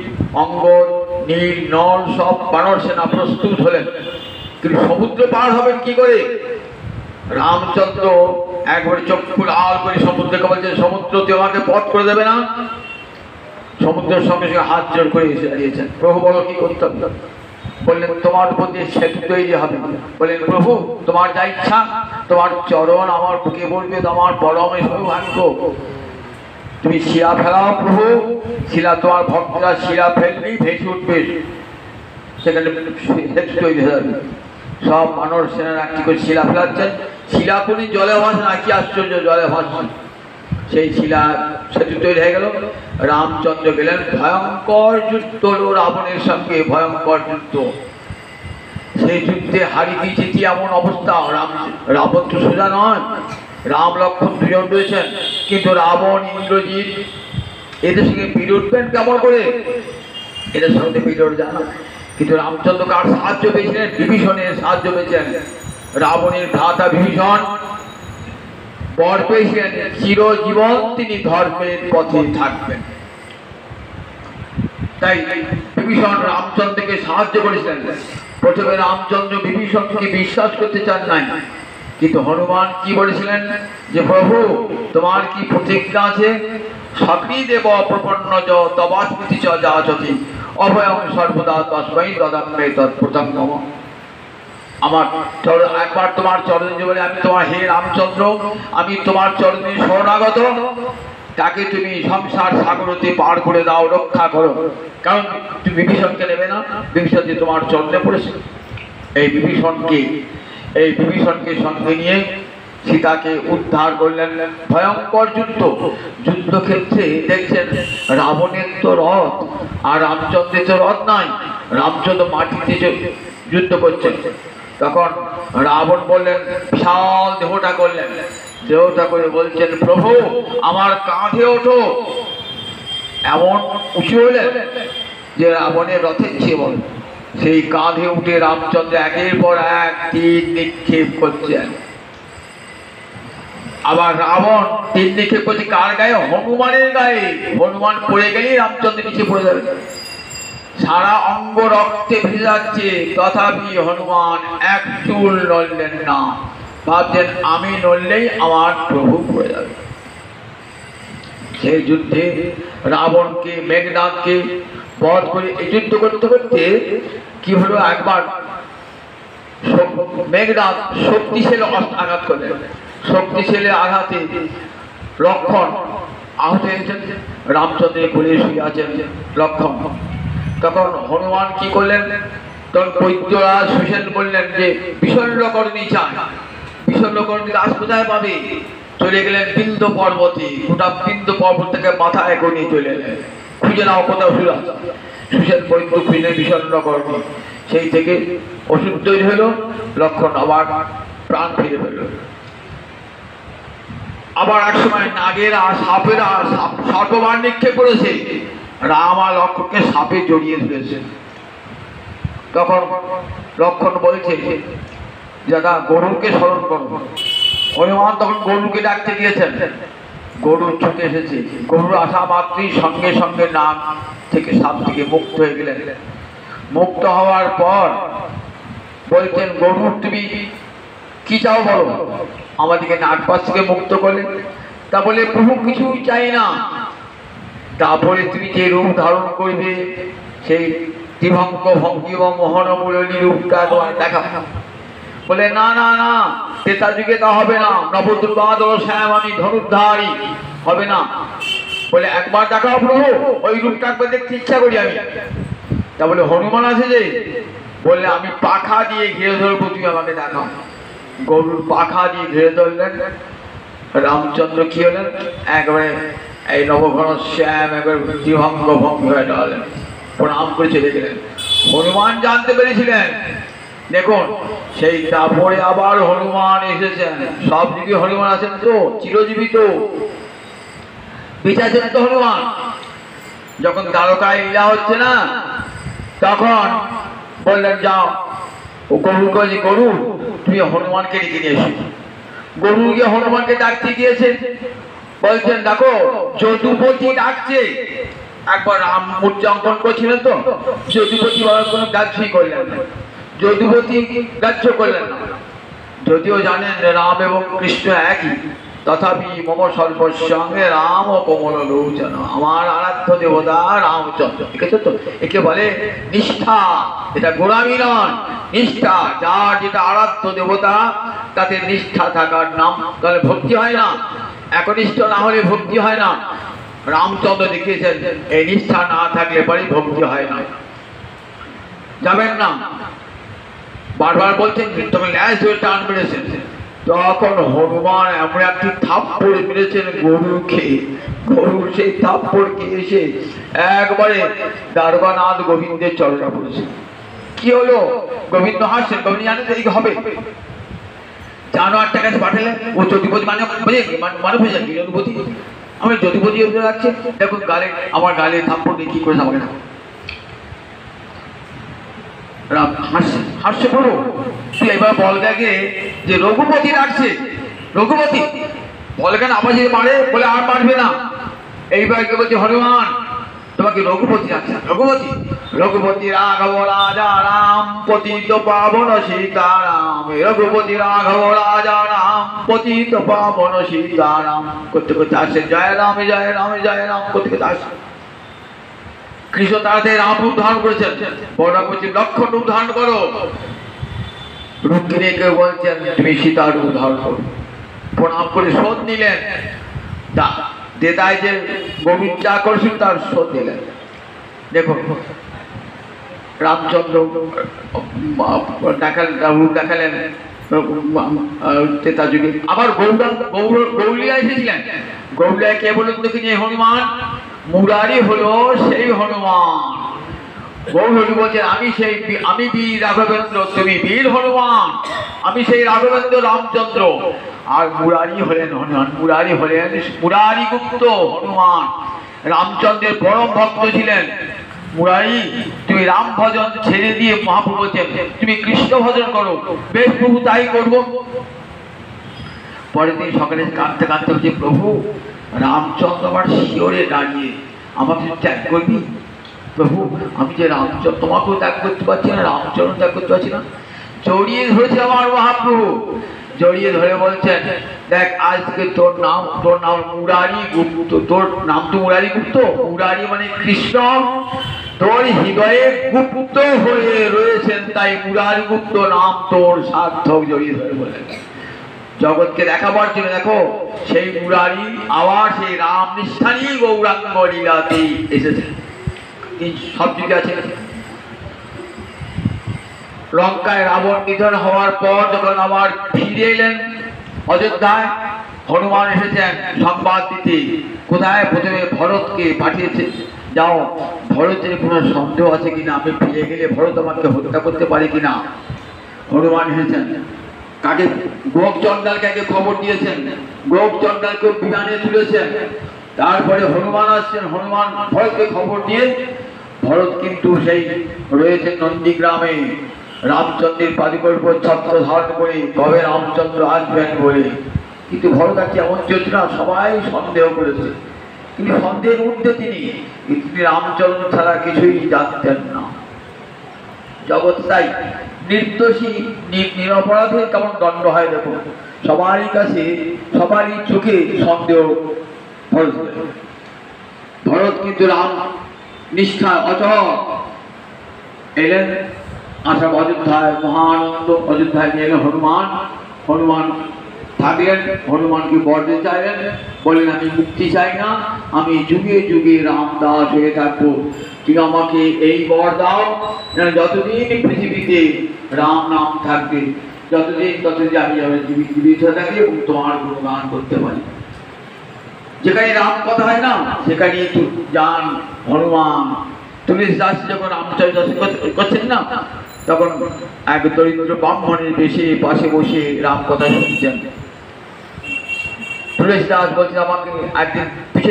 অঙ্গদ, নীল, নল সব বানর সেনা প্রস্তুত হলেন। কিন্তু সমুদ্র পার হবেন কি করে? রামচন্দ্র একবারে চক্ষু লাল করে সমুদ্রকে বলছে, সমুদ্র তোমাকে পথ করে দেবে না। সমুদ্রের সঙ্গে সঙ্গে হাত জোর করে এসে দাঁড়িয়েছেন। প্রভু বলো কি করতে হবে? বললেন, তোমার প্রতি সেতু তৈরি হবে। বললেন, প্রভু তোমার যা ইচ্ছা, তোমার চরণ আমার বুকে বলবে, তোমার পরম সৌভাগ্য। তুমি শিলা ফেলাও প্রভু, শিলা তোমার ভক্তরা শিলা ফেললেই ভেসে উঠবে, সেখানে সেতু তৈরি হয়ে যাবে। সব মানুষ সেনারা কি করে শিলা ফেলাচ্ছেন, শিলা কোনি জলে ভাসে না, কি আশ্চর্য, জলে ভাসছে। সেই শিলা সেতু তৈরি হয়ে গেল। রামচন্দ্র গেলেন, ভয়ঙ্কর যুদ্ধ হলো রাবণের সঙ্গে, ভয়ঙ্কর যুদ্ধ। সেই যুদ্ধে হারিয়ে দিয়েছে এমন অবস্থা, রাবণ তো সোজা নয়, রাম লক্ষ্মণ দুজন রয়েছেন, কিন্তু রাবণ ইন্দ্রজিৎ এদের সঙ্গে পেরে উঠবেন কেমন করে? এদের সঙ্গে পেরে উঠে জানা। কিন্তু রামচন্দ্র কার সাহায্য পেয়েছিলেন? বিভীষণের সাহায্য পেয়েছেন। রাবণের ভ্রাতা বিভীষণ বর পেয়েছিলেন, চিরজীবন তিনি ধর্মের পথে থাকবেন। তাই বিভীষণ রামচন্দ্রকে সাহায্য করেছিলেন। প্রথমে রামচন্দ্র বিভীষণকে বিশ্বাস করতে চান নাই, কিন্তু হনুমান কি বলেছিলেন যে, প্রভু তোমার কি প্রতিজ্ঞা আছে? সখী দেব প্রপন্ন তবাস্মৃতি চ যাচতি অভয়ং সর্বদা তস্মৈ দদাম্যে তৎপ্রতঙ্গম। আমার একবার তোমার চরণে বলে আমি তোমার হে রামচন্দ্র, আমি তোমার চরণে শরণাগত, তাকে তুমি সংসার সাগর হতে পার করে দাও, রক্ষা করো। কারণ তুমি বিভীষণকে নেবে না, বিভীষণ যে তোমার চরণে পড়েছে। এই বিভীষণকে সঙ্গে নিয়ে সীতাকে উদ্ধার করলেন। ভয়ঙ্কর যুদ্ধক্ষেত্রে দেখছেন রাবণের তো রথ আর রামচন্দ্রের তো রথ নাই, রামচন্দ্র মাটিতে যুদ্ধ করছেন। তখন রাবণ বললেন, বিশাল দেহটা করলেন, দেহটা করে বলছেন, প্রভু আমার কাঁধে ওঠো। এমন উঁচু হলেন যে রাবণের রথের চেয়ে বল, সেই কাঁধে উঠে রামচন্দ্র একের পর এক তীর নিক্ষেপ করছেন। আবার রাবণ তীর নিক্ষেপ করছে কার গায়ে? হনুমানের গায়ে। হনুমান পড়ে গেলেই রামচন্দ্র নিচে পড়ে যাবে, সারা অঙ্গ রক্তে ভেসে যাচ্ছে, তথাপি হনুমান এক চুল নড়লেন না। ভাবছেন আমি নড়লেই আমার প্রভু পড়ে যাবে। সেই যুদ্ধে রাবণকে মেঘনাদকে বধ করে এই যুদ্ধ করতে করতে কি হলো, একবার মেঘনাদ শক্তিশালী আঘাত করলেন। শক্তিশালী আঘাতে লক্ষ্মণ আহত হয়েছেন, রামচন্দ্রের কোলে শুয়ে আছেন লক্ষ্মণ। তখন হনুমান কি করলেন, তখন বৈদ্যরাজ সুসেন বললেন যে বিষণ্ণকরণী চান। বিষণ্ণকরণী দাস কোথায় পাবে? চলে গেলেন বিন্দ পর্বতে, গোটা বিন্দ পর্বত থেকে মাথায় করে নিয়ে চলে এলেন, খুঁজে নাও কোথাও ওষুধ আছে। সুসেন বৈদ্য খুঁজে বিষণ্ণকরণী, সেই থেকে ওষুধ তৈরি হলো, লক্ষ্মণ আবার প্রাণ ফিরে পেল। আবার এক সময় নাগেরা সাপেরা সর্ববার নিক্ষেপ করেছে, রাম আর লক্ষ্মণকে সাপে জড়িয়ে ধরেছে। তখন লক্ষ্মণ বলছে যারা গরুকে স্মরণ করো। হনুমান তখন গরুকে ডাকতে গিয়েছেন, গরু ছুটে এসেছে। গরুর আসা মাত্রই সঙ্গে সঙ্গে নাম থেকে সাপ থেকে মুক্ত হয়ে গেলেন। মুক্ত হওয়ার পর বলছেন, গরু তুমি কি চাও বলো? আমাদেরকে নাগপাশ থেকে মুক্ত করলে। তা বলে প্রভু কিছুই চাই না, তারপরে তুমি যে রূপ ধারণ করবে সেই ত্রিভঙ্গ ভঙ্গি বা মোহনমূলনী রূপটা তোমার দেখা। বলে না না না, তেতা যুগে তা হবে না, নবদুর্বাদল শ্যাম আমি ধনুর্ধারী, হবে না। বলে একবার দেখাও প্রভু, ওই রূপটা একবার দেখতে ইচ্ছা করি আমি। তা বলে হনুমান আছে যে, বললে আমি পাখা দিয়ে ঘিরে ধরবো, তুমি আমাকে দেখাও। গরুর পাখা দিয়ে ঘিরে ধরলেন। রামচন্দ্র কি হলেন, একবারে এই নবঘন শ্যাম একবার ত্রিভঙ্গ ভঙ্গ হয়ে দাঁড়ালেন, প্রণাম করে চলে গেলেন। হনুমান জানতে পেরেছিলেন, দেখুন সেই তারপরে আবার হনুমান এসেছেন। সব দিকে হনুমান আছেন তো, চিরজীবিত বেঁচেছেন তো হনুমান। যখন দ্বারকায় লীলা হচ্ছে না, তখন বললেন যাও ও গরুকে, যে গরু তুমি হনুমানকে ডেকে নিয়ে এসো। গরু গিয়ে হনুমানকে ডাকতে গিয়েছে, বলছেন দেখো যদুপতি ডাকছে। একবার রাম মূর্তি অঙ্কন করছিলেন তো, যদুপতি বলার কোনো গ্রাহ্যই করলেন না, যদুপতি গ্রাহ্য করলেন না। যদিও জানেন রাম এবং কৃষ্ণ একই, তথাপি মম সর্বসঙ্গে রাম ও কমল লোচন, আমার আরাধ্য দেবতা রামচন্দ্র। দেখেছো তো, একে বলে নিষ্ঠা, এটা গোলামি নয়, নিষ্ঠা। যার যেটা আরাধ্য দেবতা তাতে নিষ্ঠা থাকার নাম, তাহলে ভক্তি হয় না। একনিষ্ঠ না হলে ভক্তি হয় না। রামচন্দ্র দেখিয়েছেন এই নিষ্ঠা না থাকলে পরে ভক্তি হয় না। যাবেন না, বারবার বলছেন তখন ল্যাস ধরে টান মেরেছেন। তখন হনুমান এমন একটি থাপ্পড় মেরেছেন গরুকে, গরু সেই থাপ্পড় খেয়েছে একবারে দারোগানাথ গোবিন্দের চরণে পড়েছে। কি হলো? গোবিন্দ হাসছেন, গোবিন্দ জানেন এই হবে। জানোয়ারটা কাছে পাঠালেন, ও যদুপতি মানে মানে হয়ে যাবে যদুপতি, আমি যদুপতি রাখছি, দেখুন গালে আমার গালে থাপ্পড় দিয়ে কি করেছে আমাকে। রাম হাসছে, হাসছে বলো তুই এবার বলগাকে যে রঘুপতি ডাকছে, রঘুপতি বলগান আবার যদি মারে, বলে আর মারবে না। এইবার কে বলছে হনুমান তোমাকে রঘুপতি ডাকছে। রঘুপতি, রঘুপতি রাঘব রাজা রাম পতিত পাবন সীতারাম, রঘুপতি রাঘব রাজা রাম পতিত পাবন সীতারাম করতে করতে আসছে, জয় রাম জয় রাম জয় রাম করতে করতে আসছে। কৃষ্ণ তাড়াতাড়ি রাম রূপ ধারণ করেছেন, বড় বলছি লক্ষণ রূপ ধারণ করো। রুক্মিণীকে বলছেন তুমি সীতার উদ্ধার করো। প্রণাম করে শোধ নিলেন, দেদায় যে গভীর চা করেছিল তার শোধ নিলেন। দেখুন রামচন্দ্র দেখালেন ত্রেতা যুগে। আবার গৌলিয়া এসেছিলেন। গৌলিয়া কে বলুন তো কি? হনুমান মুরারি হলো সেই হনুমান। গৌরী বলছেন আমি বীর রাঘবেন্দ্র, তুমি বীর হনুমান, আমি সেই রাঘবেন্দ্র রামচন্দ্র। আর মুরারি হলেন হনুমান, মুরারি হলেন মুরারি গুপ্ত হনুমান। রামচন্দ্রের পরম ভক্ত ছিলেন মুরারি। তুমি রাম ভজন ছেড়ে দিয়ে মহাপ্রভু বলছেন তুমি কৃষ্ণ ভজন করো। বেশ প্রভু, তাই করবো। পরের দিন সকালে কাঁদতে কাঁদতে হচ্ছে, প্রভু রামচন্দ্র আমার শিওরে দাঁড়িয়ে, আমাকে ত্যাগ করবি? প্রভু আমি যে রামচন্দ্র, তোমাকেও ত্যাগ করতে পারছি না, রামচন্দ্র ত্যাগ করতে পারছি না। জড়িয়ে ধরেছে আমার মহাপ্রভু, জড়িয়ে ধরে বলছেন দেখ আজকে তোর নাম মুরারি গুপ্ত, তোর নাম তো মুরারি গুপ্ত। মুরারি মানে কৃষ্ণ, তোর হৃদয়ে গুপ্ত হয়ে রয়েছেন, তাই মুরারি গুপ্ত নাম তোর সার্থক। জড়িয়ে ধরে বলেন জগৎকে দেখাবার জন্য দেখো সেই মুরারি আবার সেই রাম নিষ্ঠানী গৌরাঙ্গ লীলাতে এসেছে। সব যুগে আছে। লঙ্কায় রাবণ নিধন হওয়ার পর যখন আবার ফিরে এলেন অযোধ্যায়, হনুমান এসেছেন সংবাদ দিতে। কোথায়? প্রথমে ভরতকে পাঠিয়েছে, যাও ভরতের কোনো সন্দেহ আছে কিনা, আমি ফিরে গেলে ভরত আমাকে হত্যা করতে পারে কিনা। হনুমান এসেছেন। কাকে? গোপ চণ্ডালকে খবর দিয়েছেন, গোপ চণ্ডালকে বিমানে তুলেছেন। তারপরে হনুমান আসছেন, হনুমান ভরতকে খবর দিয়ে, ভরত কিন্তু সেই রয়েছে নন্দীগ্রামে রামচন্দ্রের পাদিকল্প ছত্র ধারণ করে, কবে রামচন্দ্র আসবেন বলে। কিন্তু ভরত আর কেমন চলছে না, সবাই সন্দেহ করেছে। কিন্তু সন্দেহের ঊর্ধ্বে তিনি রামচন্দ্র ছাড়া কিছুই জানতেন না। জগৎ তাই নির্দোষী নিরপরাধের কেমন দণ্ড হয় দেখো। সবারই কাছে সবারই চোখে সন্দেহ। ভরত কিন্তু রাম নিষ্ঠা অচল এলেন। আসাম অযোধ্যায় মহানন্দ, অযোধ্যায় নিয়ে এলেন হনুমান। হনুমান থাকলেন, হনুমানকে বর্দে চাইলেন, বললেন আমি মুক্তি চাই না, আমি যুগে যুগে রামদাস হয়ে থাকবো। তুমি আমাকে এই বর দাও, যতদিন পৃথিবীতে রাম নাম থাকবে, ততদিন আমি জীবিত থাকি এবং তোমার গুণগান করতে পারি। যেখানে রাম কথা হয় না সেখানে যান হনুমান। তুলসীদাস যখন রামচন্দ্র করছেন না, তখন এক দরিদ্র ব্রাহ্মণের বেশে পাশে বসে রাম কথা শুনছেন। তুলসীদাস বলছেন আমাকে একদিন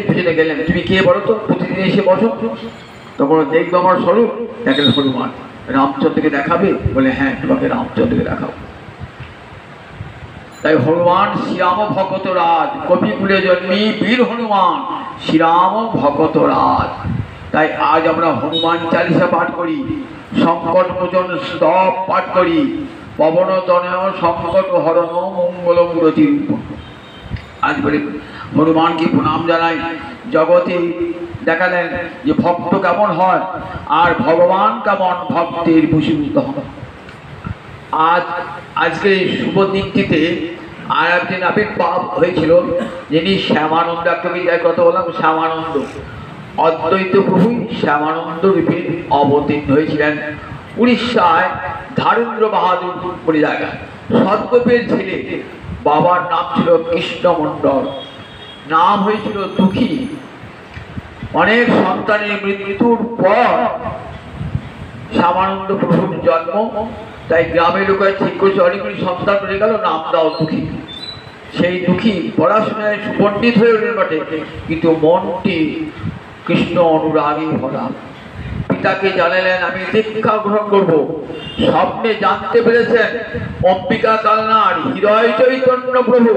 পিছনে গেলেন, তুমি কে বলো তো, প্রতিদিন এসে বসো, তখন দেখবো আমার স্বরূপ। দেখেন হনুমান রামচন্দ্রকে দেখাবে, বলে হ্যাঁ তোমাকে রামচন্দ্রকে দেখাবো। তাই হনুমান শ্রীরাম ভকত রাজ, কপিকুলে জন্মী বীর হনুমান শ্রীরাম ভকত রাজ। তাই আজ আমরা হনুমান চালিসা পাঠ করি, সংকট মোচন স্তব পাঠ করি, পবন তনয় সংকট হরণ মঙ্গল মূরতি। আজ বলে হনুমানকে প্রণাম জানাই। জগতে দেখালেন যে ভক্ত কেমন হয় আর ভগবান কেমন ভক্তের বশীভূত হয়। আজকে শুভ দিনটিতে আর একদিন আবির্ভাব হয়েছিল, যিনি শ্যামানন্দ, একটা বিদায় কথা বললাম, শ্যামানন্দ অদ্বৈত প্রভু শ্যামানন্দ রূপে অবতীর্ণ হয়েছিলেন উড়িষ্যায় ধারেন্দ্র বাহাদুর বলে জায়গায়। সদ্গোপের ছেলে, বাবার নাম ছিল কৃষ্ণমণ্ডল, নাম হয়েছিল দুঃখী। অনেক সন্তানের মৃত্যুর পর শ্যামানন্দ প্রভুর জন্ম, তাই গ্রামের লোকেরা ঠিক করেছে অনেকগুলি সন্তান রয়ে গেল, নাম দাও দুঃখী। সেই দুঃখী পড়াশোনায় পণ্ডিত হয়ে উঠলেন বটে, কিন্তু মনটি কৃষ্ণ অনুরাগী ভরা। পিতাকে জানালেন আমি দীক্ষা গ্রহণ করব। স্বপ্নে জানতে পেরেছেন অম্বিকা কালনার হৃদয় চৈতন্য প্রভু,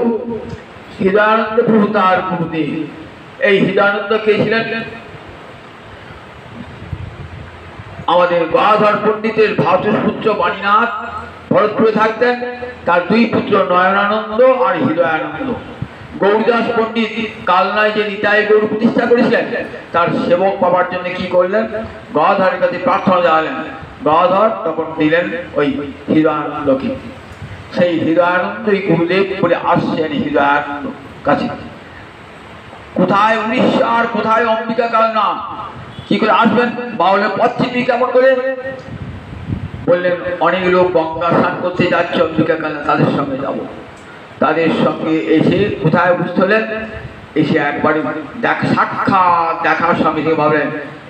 হৃদয়ানন্দ প্রভু তার গুরুদেব। এই হৃদয়ানন্দ কে ছিলেন? আমাদের গদাধর পণ্ডিতের ভ্রাতুষ্পুত্র বাণীনাথ ভরতপুরে থাকতেন। তার দুই পুত্র নয়নানন্দ আর হৃদয়ানন্দ। গৌরীদাস পণ্ডিত কালনায় যে নিতাই গৌর প্রতিষ্ঠা করেছিলেন, তার সেবক পাবার জন্য কি করলেন? গদাধরের কাছে প্রার্থনা জানালেন। গদাধর তখন দিলেন ওই হৃদয়ানন্দকে। সেই হৃদয়ানন্দই গুরুদেব বলে আসছেন হৃদয়ানন্দ কাছে। কোথায় উড়িষ্যা আর কোথায় অম্বিকা কালনা, কি করে আসবেন? বাউলে পথ চিনবি কেমন করে? বললেন অনেক লোক গঙ্গা স্নান করতে যাচ্ছে অম্বিকা কালনা, তাদের সঙ্গে যাব। তাদের সঙ্গে এসে কোথায় বুঝতে হলেন? এসে একবারে সাক্ষাৎ দেখার সঙ্গে থেকে ভাবলেন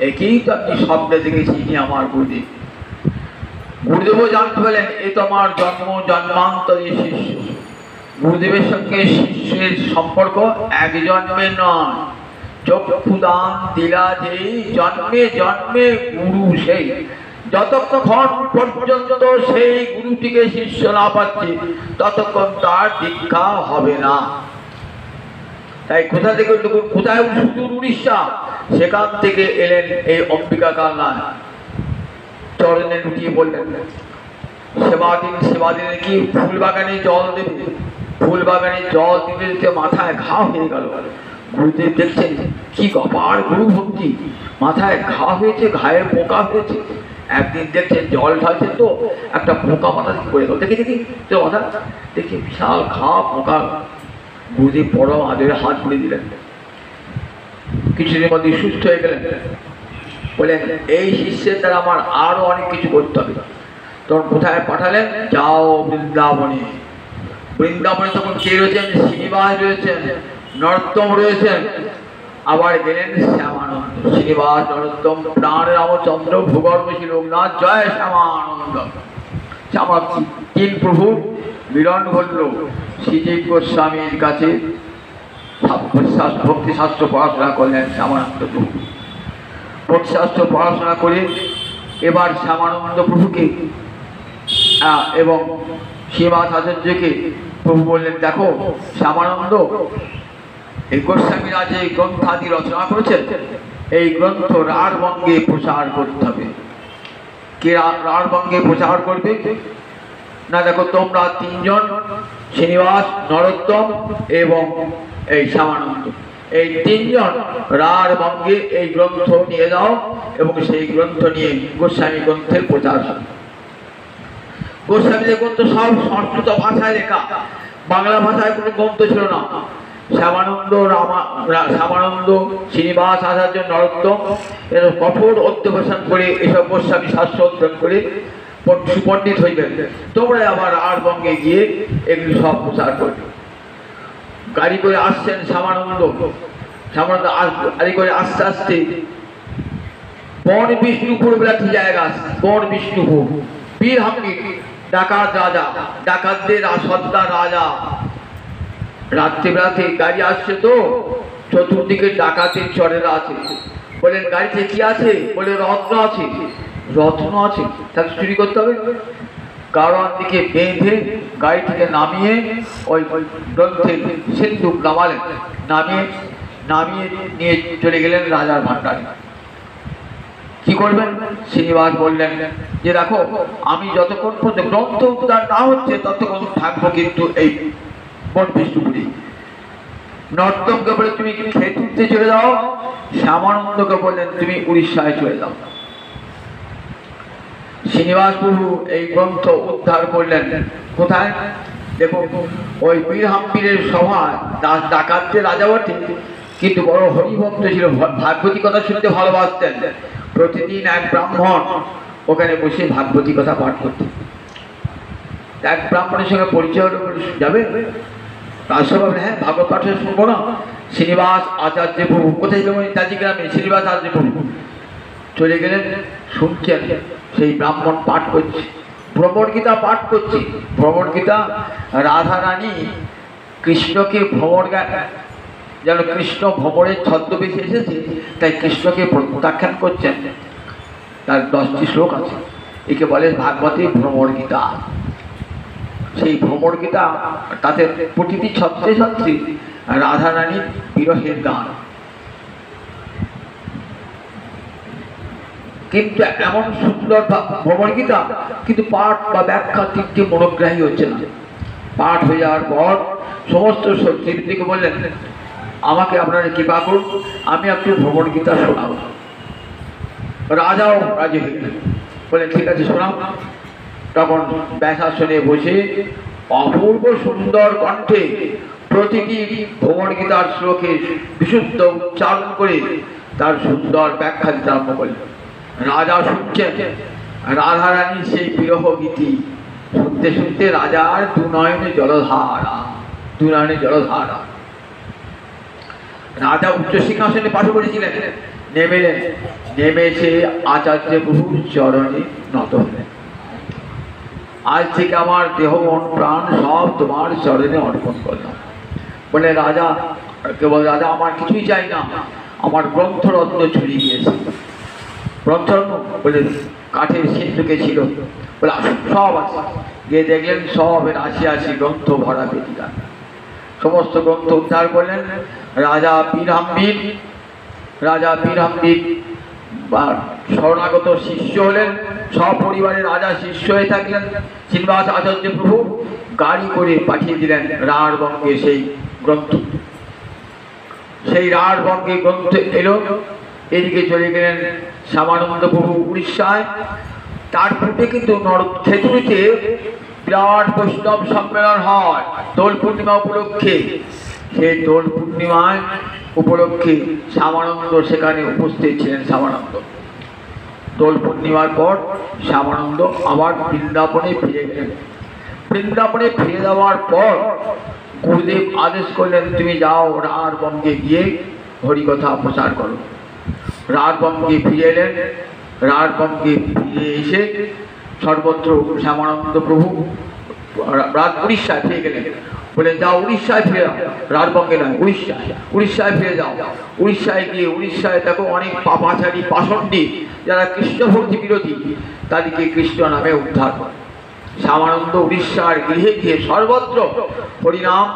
একই তো আপনি স্বপ্নে দেখেছি ইনি আমার গুরুদেব। গুরুদেবও জানতে পারলেন এ তো আমার জন্মান্তরের শিষ্য। গুরুদেবের সঙ্গে শিষ্যের সম্পর্ক এক জন্মে নয়, চক্ষুদান দিলা যেই জন্মে জন্মে গুরু সেই। যতক্ষণ পর্যন্ত সেই গুরুটিকে শিষ্য না পাচ্ছে ততক্ষণ তার দীক্ষা হবে না। তাই কোথা থেকে কোথায়? সুদূর উড়িষ্যা, সেখান থেকে এলেন এই অম্বিকা কালনায়। চরণে লুটিয়ে বললেন সেবা দিনে কি ফুল বাগানে জল দেবে? ফুল বাগানে জল দিতে দিতে মাথায় ঘা হয়ে গেল। গুরুদেব দেখছেন কি কপার গুরু ভক্তি, মাথায় ঘা হয়েছে, ঘায়ে পোকা হয়েছে। একদিন দেখছেন জল ঢালছে তো একটা পোকা মাথা করে গেল, দেখি তো মাথা দেখি বিশাল ঘা পোকা। গুরুদেব বড় আদরে হাত তুলে দিলেন, কিছুদিনের মধ্যে সুস্থ হয়ে গেলেন। বললেন এই শিষ্যের দ্বারা আমার আরো অনেক কিছু করতে হবে। তখন কোথায় পাঠালেন? যাও বৃন্দাবনে। বৃন্দাবনে তখন কে রয়েছেন? শ্রীনিবাস রয়েছেন, নরোত্তম রয়েছেন, আবার গেলেন শ্যামানন্দ। শ্রীনিবাস, নরোত্তম, প্রাণ রামচন্দ্র, ভূগর্ভশী লোকনাথ, জয় শ্যামানন্দ। তিন প্রভু মিলন ঘটল। শ্রীজীব গোস্বামীর কাছে ভক্তিশাস্ত্র পড়াশোনা করলেন শ্যামানন্দ প্রভু। ভক্তিশাস্ত্র পড়াশোনা করে এবার শ্যামানন্দ প্রভুকে এবং শ্রীনিবাস আচার্যকে প্রভু বললেন দেখো শ্যামানন্দ, এই গোস্বামীরা যে গ্রন্থাদি রচনা করেছেন এই গ্রন্থ রাঢ়বঙ্গে প্রচার করতে হবে। কে রাঢ়বঙ্গে প্রচার করবে? না, দেখো তোমরা তিনজন, শ্রীনিবাস, নরোত্তম এবং এই শ্যামানন্দ, এই তিনজন রাঢ়বঙ্গে এই গ্রন্থ নিয়ে যাও এবং সেই গ্রন্থ নিয়ে গোস্বামী গ্রন্থের প্রচার হবে। গোস্বামীদের গ্রন্থ সব সংস্কৃত ভাষায় লেখা, বাংলা ভাষায় কোনো গ্রন্থ ছিল না। শ্যামানন্দ, শ্রীনিবাস আচার্য, নরোত্তম এর কঠোর অধ্যবসান করে এসব গোস্বামী শাস্ত্র অধ্যয়ন করে সুপণ্ডিত হইবেন। তোমরা আবার রাঢ়বঙ্গে গিয়ে এগুলি সব প্রচার করবে। গাড়ি করে আসছেন শ্যামানন্দ গাড়ি করে আস্তে আস্তে বন বিষ্ণুপুর বলে একটি জায়গা আছে। বন বিষ্ণুপুর, বীরহাঙ্গি ডাকাত রাজা, ডাকাতদের সর্দার রাজা। রাত্রিবেলাতে গাড়ি আসছে তো চতুর্দিকে ডাকাতের চরেরা আছে। বলেন গাড়িতে কি আছে? বলে রত্ন আছে। রত্ন আছে, তাকে চুরি করতে হবে। কারণ দিকে বেঁধে গাড়ি থেকে নামিয়ে ওই গ্রন্থের সিন্ধুক নামালেন, নামিয়ে নিয়ে চলে গেলেন রাজার ভান্ডারে। কি করবেন? শ্রীনিবাস বললেন যে দেখো আমি যতক্ষণ পর্যন্ত গ্রন্থ উদ্ধার না হচ্ছে ততক্ষণ থাকবো কিন্তু এই বন বিষ্ণুপুরী। নরোত্তমকে বলে তুমি খেয়ে তুলতে চলে যাও, শ্যামানন্দকে বললেন তুমি উড়িষ্যায় চলে যাও। শ্রীনিবাস প্রভু এই গ্রন্থ উদ্ধার করলেন কোথায়? দেখো ওই বীরহাম্পীরের সভায় ডাকাতদের রাজা বটে, কিন্তু বড় হরিভক্ত ছিল, ভাগবতী কথা শুনতে ভালোবাসতেন। প্রতিদিন এক ব্রাহ্মণ ওখানে বসে ভাগবতী কথা পাঠ করতেন। এক ব্রাহ্মণের সঙ্গে পরিচয় যাবে, তার সব হ্যাঁ ভাগবত পাঠে শুনবো না। শ্রীনিবাস আচার্য প্রভু কোথায় যেমন তাজি গ্রামে শ্রীনিবাস আচার্য প্রভু চলে গেলেন, শুনছেন সেই ব্রাহ্মণ পাঠ করছে, ভ্রমণ গীতা পাঠ করছে। ভ্রমণ গীতা রাধা রানী কৃষ্ণকে ভ্রমণ যেন কৃষ্ণ ভ্রমণের ছদ্মবেশে এসেছে তাই কৃষ্ণকে প্রত্যাখ্যান করছেন। তার 10টি শ্লোক আছে, একে বলে ভাগবতী ভ্রমণ গীতা। সেই ভ্রমণ গীতা তাতে প্রতিটি ছত্রে ছত্রে রাধা রানীর বিরহের গান। কিন্তু এমন সুন্দর ভ্রমণ গীতা, কিন্তু পাঠ বা ব্যাখ্যা তিনটি মনোগ্রাহী হচ্ছে না। পাঠ হয়ে যাওয়ার পর সমস্ত সত্যিকে বললেন আমাকে আপনারা কৃপা করুন, আমি একটু ভ্রমণ গীতা শোনাব। রাজাও রাজি হয়ে গেলেন, বলে ঠিক আছে শোনাও। তখন ব্যাসাসনে বসে অপূর্ব সুন্দর কণ্ঠে প্রতিটি ভ্রমণ গীতার শ্লোকে বিশুদ্ধ উচ্চারণ করে তার সুন্দর ব্যাখ্যা দিতে আরম্ভ করলেন। রাজা শুনছেন রাধারানীর সেই বিরহ গীতি, শুনতে শুনতে রাজার দু নয়নে জলধারা। রাজা উচ্চ সিংহাসনে পাঠ করেছিলেন, নেমে এসে আচার্য প্রভুর চরণে নত হলেন। আজ থেকে আমার দেহ মন প্রাণ সব তোমার চরণে অর্পণ করলাম। বলে রাজা, কেবল রাজা আমার কিছুই চাই না, আমার গ্রন্থরত্ন চুরি গিয়েছে। গ্রন্থরত্ন বলে কাঠের সিন্ধুকে ছিল, বলে আসুন সব আছে। গিয়ে দেখলেন সব রাশি গ্রন্থ ভরা পেটিকা, সমস্ত গ্রন্থ উদ্ধার করলেন। রাজা বীরহাম্বির শরণাগত শিষ্য হলেন, সপরিবারে রাজা শিষ্য হয়ে থাকলেন। শ্রীনিবাস আচার্য প্রভু গাড়ি করে পাঠিয়ে দিলেন রাঢ়বঙ্গে সেই গ্রন্থ। সেই রাঢ়বঙ্গে গ্রন্থ এলো। এদিকে চলে গেলেন শ্যামানন্দ প্রভু উড়িষ্যায়। তার পূর্বে কিন্তু খেতুরিতে বিরাট বৈষ্ণব সম্মেলন হয় দোল পূর্ণিমা উপলক্ষে। সেই দোল পূর্ণিমায় উপলক্ষে শ্যামানন্দ সেখানে উপস্থিত ছিলেন। শ্যামানন্দ দোল পূর্ণিমার পর শ্যামানন্দ আবার বৃন্দাবনে ফিরে গেলেন। বৃন্দাবনে ফিরে যাওয়ার পর গুরুদেব আদেশ করলেন, তুমি যাও রাঢ়বঙ্গে গিয়ে হরিকথা প্রচার করো। রাঢ়বঙ্গে ফিরে এলেন। রাঢ়বঙ্গে ফিরে এসে সর্বত্র শ্যামানন্দ প্রভু উড়িষ্যায় ফিরে গেলেন। বলে যাও উড়িষ্যায় ফিরে যাও, রাঢ়বঙ্গে নয়, উড়িষ্যায় ফিরে যাও। উড়িষ্যায় গিয়ে উড়িষ্যায় দেখো অনেক পাপাচারী পাষণ্ডী যারা কৃষ্ণ ভক্তি বিরোধী, তাদেরকে কৃষ্ণ নামে উদ্ধার করে। শ্যামানন্দ উড়িষ্যার গৃহে গিয়ে সর্বত্র হরিনাম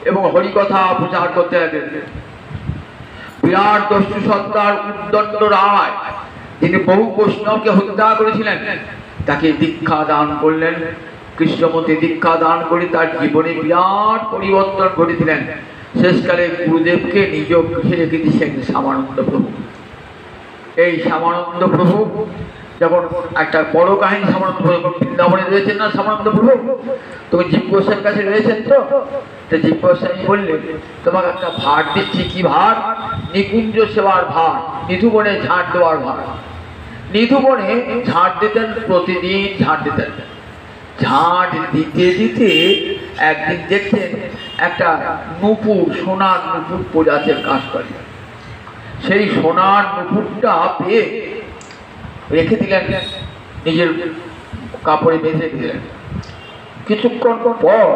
এবং হরিকথা প্রচার করতে লাগলেন। বিরাট দস্যু সর্দার উদ্দণ্ড রায়, তিনি বহু বৈষ্ণবকে হত্যা করেছিলেন, তাকে দীক্ষা দান করলেন। কৃষ্ণমতে দীক্ষা দান করে তার জীবনে বিরাট পরিবর্তন ঘটেছিলেন। শেষকালে গুরুদেবকে নিজ গৃহে রেখে দিয়েছেন শ্যামানন্দ প্রভু। এই শ্যামানন্দ প্রভু যখন একটা বড় কাহিনী, শ্যামানন্দ প্রভু বৃন্দাবনে রয়েছেন না শ্যামানন্দ প্রভু, তুমি জীব গোস্বামীর কাছে রয়েছেন তো জীব গোস্বামী বললেন, তোমাকে একটা ভার দিচ্ছি। কি ভার? নিকুঞ্জ সেবার ভার, নিধুবনে ঝাঁট দেওয়ার ভার। নিধুবনে ঝাঁট দিতেন, প্রতিদিন ঝাঁট দিতেন। ঝাঁট দিতে দিতে একদিন দেখছেন একটা নুপুর, সোনার নুপুর প্রজাতির কাজ করে। সেই সোনার নুপুরটা পেয়ে রেখে দিলেন, নিজের কাপড়ে বেঁধে দিলেন। কিছুক্ষণ পর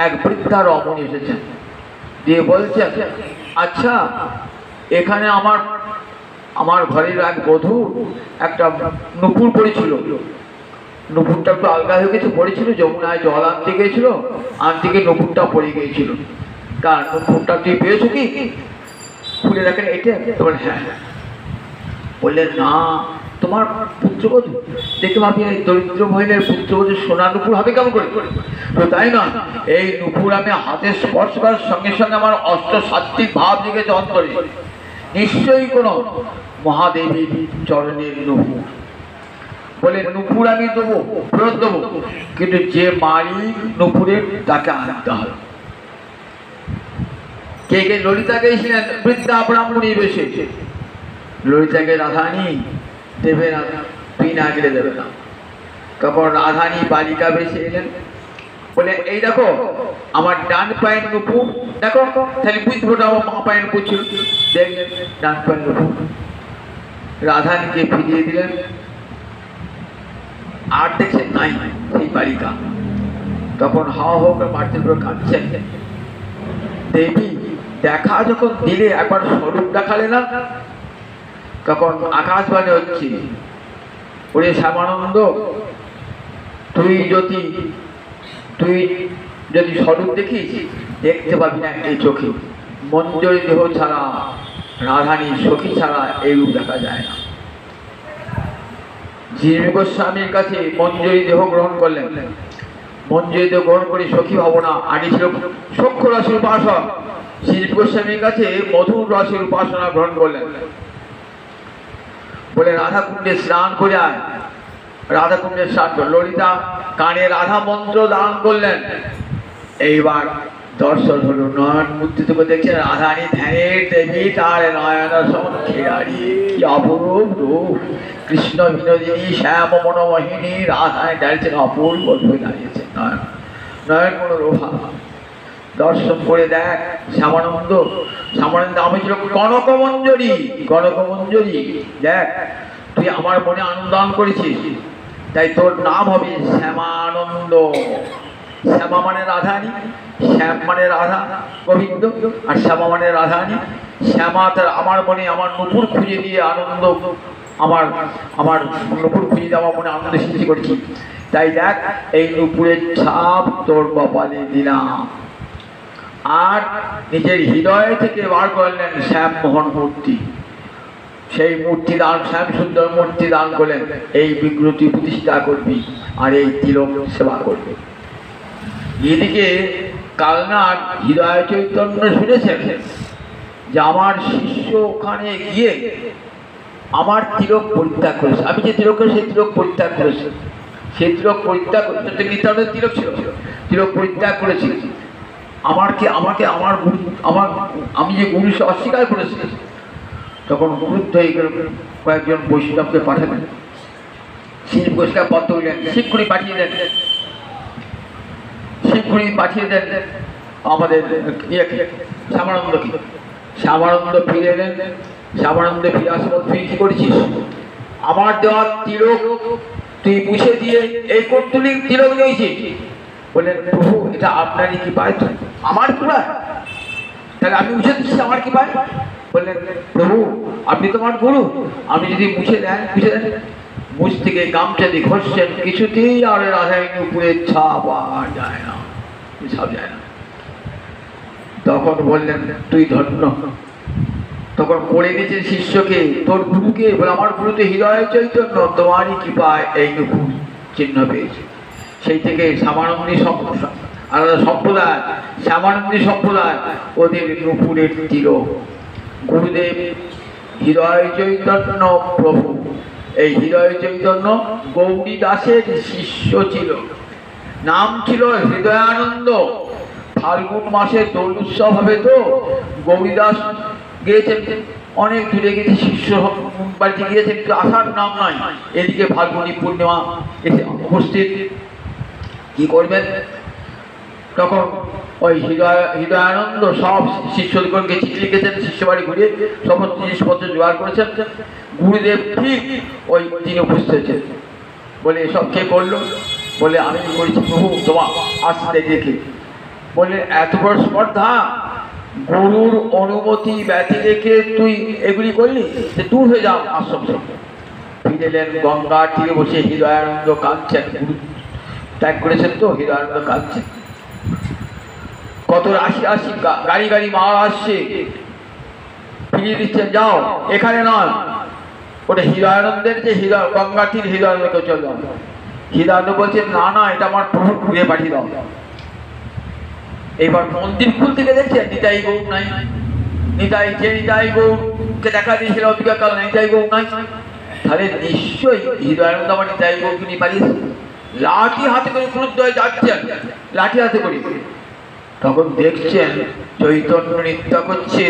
এক বৃদ্ধা রমণী এসেছেন, দিয়ে বলছেন, আচ্ছা এখানে আমার ঘরের এক বধূ একটা নুপুর পড়েছিল, নুপুরটা একটু আলগা হয়ে গেছে, পড়েছিল, যমুনায় জল আনতে গিয়েছিল, আনতে গিয়ে নুপুরটা পড়ে গিয়েছিল, তার নুপুরটা তুই পেয়েছো কি? খুলে দেখেন এটা। তোমার হ্যাঁ। বললেন না, তোমার পুত্রবধূ দেখতে ভাবি এই দরিদ্র মহিলার পুত্রবধূ সোনার নুপুর হবে কেমন করে? তো তাই না, এই নুপুর আমি হাতে স্পর্শ করার সঙ্গে সঙ্গে আমার অষ্টসাত্ত্বিক ভাব জেগেছে অন্তরে, নিশ্চয়ই কোনো মহাদেবীর চরণের নুপুর। বলে নুপুর আমি দেবো, ফেরত দেবো, কিন্তু যে মালিক নুপুরের তাকে আনতে হবে। কে কে ললিতা গেছিলেন বৃদ্ধা ব্রাহ্মণী বেশে। ললিতাকে রাধানী দেবে না, বিনা গেলে দেবে না। তখন রাধানী বালিকা বেশে এলেন, বলে এই দেখো আমার ডান পায়ের নুপুর, দেখো তাহলে বুঝবো না আমার মা পায়ের নুপুর ছিল। দেখলেন ডান পায়ের নুপুর, রাধানীকে ফিরিয়ে দিলেন। আর দেখছেন নাই সেই বালিকা। তখন হাওয়া হোক মাটির উপর কাঁদছেন, দেবী দেখা যখন দিলে, একবার স্বরূপ দেখালে না, তখন আকাশবাণী হচ্ছে, ওরে শ্যামানন্দ, তুই যদি স্বরূপ দেখিস দেখতে পাবি না এই চোখে, মঞ্জরি দেহ ছাড়া, রাধানী সখী ছাড়া এই রূপ দেখা যায় না। জীব গোস্বামীর কাছে মঞ্জরি দেহ গ্রহণ করলেন। মঞ্জরি দেহ গ্রহণ করে সখী ভাবনা, আগে ছিল সখ্য রাশির উপাসক, জীব গোস্বামীর কাছে মধুর রাশির উপাসনা গ্রহণ করলেন। বলে রাধা কুণ্ডে স্নান করে আয়, রাধাকুণ্ডের স্নান করল। ললিতা কানে রাধা মন্ত্র দান করলেন। এইবার দর্শন হলো, নয়ন মূর্তি থেকে দেখছেন রাধারানী ধ্যানের দেবী, তার নয়ন সমক্ষে দাঁড়িয়ে, কি অপরূপ রূপ! কৃষ্ণ বিনোদিনী শ্যাম মনোমোহিনী রাধারানী দাঁড়িয়েছেন, অপূর্ব রূপে দাঁড়িয়েছেন, নয়ন নয়ন মনোরোভা। দর্শন করে দেখ শ্যামানন্দ, শ্যামানন্দ আমি ছিল কনকমঞ্জরি, কনকমঞ্জরি। দেখ তুই আমার মনে আনন্দান করেছিস, তাই তোর নাম হবে শ্যামানন্দ। শ্যামা মানে রাধারানী, শ্যাম মানে রাধা গোবিন্দ, আর শ্যামা মানে রাধারানী। শ্যামা তার আমার মনে আমার নুপুর খুঁজে দিয়ে আনন্দ, আমার আমার নুপুর খুঁজে দিয়ে আমার মনে আনন্দ সৃষ্টি করেছি, তাই দেখ এই নুপুরের ছাপ তোর কপালে দিলাম। আর নিজের হৃদয় থেকে বার করলেন শ্যাম মোহন মূর্তি, সেই মূর্তি দান, শ্যাম সুন্দর মূর্তি দান করলেন, এই বিগ্রহটি প্রতিষ্ঠা করবি আর এই তিলক সেবা করবি। এদিকে কালনার হৃদয় চৈতন্য শুনেছেন যে আমার শিষ্য ওখানে গিয়ে আমার তিলক পরিত্যাগ করেছে, আমি যে তিলক করেছি সেই তিলক পরিত্যাগ করেছে, সেই তিলক পরিত্যাগ করেছে, নিত্যানন্দের তিলক ছিল, তিলক পরিত্যাগ করেছি। আমাকে আমার গুরু, আমি যে গুরু সে অস্বীকার করেছি। তখন ক্রুদ্ধ হয়ে গেল, কয়েকজন বৈষ্ণবকে পাঠালেন, শিব ঘোষকে পত্র দিলেন, শিবখুড়ি পাঠিয়ে দেন, শিবখুড়ি পাঠিয়ে দেন আমাদের শ্যামানন্দকে। শ্যামানন্দ ফিরে এলেন, শ্যামানন্দ ফিরে আসার পর তুই কি করেছিস? আমার দেওয়ার তিলক তুই মুছে দিয়ে এই কর্তুলি তিলক নিয়েছিস। বললেন প্রভু এটা আপনারই কি পায়, তো আমার কি পায়, তাহলে আমি মুছে দিচ্ছি, আমার কি পায়? বললেন প্রভু আপনি তো আমার গুরু, আমি যদি মুছে দেন, মুছে দেন। মুছ থেকে গামছা দিয়ে ঘষছেন, কিছুতেই আর রাধারানী উপরে ছাপ আর যায় না, ছাপ যায় না। তখন বললেন তুই ধন্য। তখন পড়ে দিয়েছেন শিষ্যকে, তোর গুরুকে, বলে আমার গুরু তো হৃদয় চৈতন্য, তোমারই কৃপায় এই নুপুর চিহ্ন পেয়েছে। সেই থেকে শ্যামানন্দী আলাদা সম্প্রদায়, শ্যামানন্দী সম্প্রদায়, ওদের নুপুরের তিলক। গুরুদেব হৃদয় চৈতন্য প্রভু, এই হৃদয় চৈতন্য গৌরী দাসের শিষ্য ছিল, নাম ছিল হৃদয়ানন্দ। ফাল্গুন মাসে দোল উৎসব হবে, তো গৌরীদাস গিয়েছেন, অনেক দূরে গেছে, শিষ্য বাড়িতে গিয়েছেন, কিন্তু আসার নাম নাই। এদিকে ফাল্গুনী পূর্ণিমা এসে উপস্থিত, কি করবেন? তখন ওই হৃদয়ানন্দ সব শিষ্যগণকে চিঠি লিখেছেন, শিষ্য বাড়ি ঘুরে সমস্ত জিনিসপত্র জোগাড় করেছেন। গুরুদেব ঠিক ওই দিনে উপস্থিত হয়েছেন। বলে এসব কে করলো? বলে আমি করেছি প্রভু, তোমার আসতে দেখে। বলে এত বড় স্পর্ধা, গুরুর অনুমতি ব্যতি রেখে তুই এগুলি করলি, দূর হয়ে যাও আশ্রম থেকে। ফিরে এলেন, গঙ্গার তীরে বসে হৃদয়ানন্দ কাঁদছেন, গুরু ত্যাগ করেছেন তো হৃদয়ানন্দ কাঁদছেন। কত রাশি রাশি গাড়ি গাড়ি মাল আসছে, ফিরিয়ে দিচ্ছেন, যাও এখানে নয়, ওটা হৃদয়ানন্দের যে হৃদয় গঙ্গা তীর, হৃদয়ানন্দকে চল যাও। হৃদয়ানন্দ বলছেন না না, এটা আমার প্রভু ঘুরে পাঠিয়ে দাও। এইবার মন্দির খুল থেকে দেখছেন নিতাই গৌর নাই, নিতাই যে নিতাই গৌরকে দেখা দিয়েছিল অবিকাল, নিতাই গৌর নাই। তাহলে নিশ্চয়ই হৃদয়ানন্দ আমার নিতাই গৌরকে নিয়ে পালিয়েছে। লাঠি হাতে করে ক্রুদ্ধ হয়ে যাচ্ছেন, লাঠি হাতে করে। তখন দেখছেন চৈতন্য নৃত্য করছে,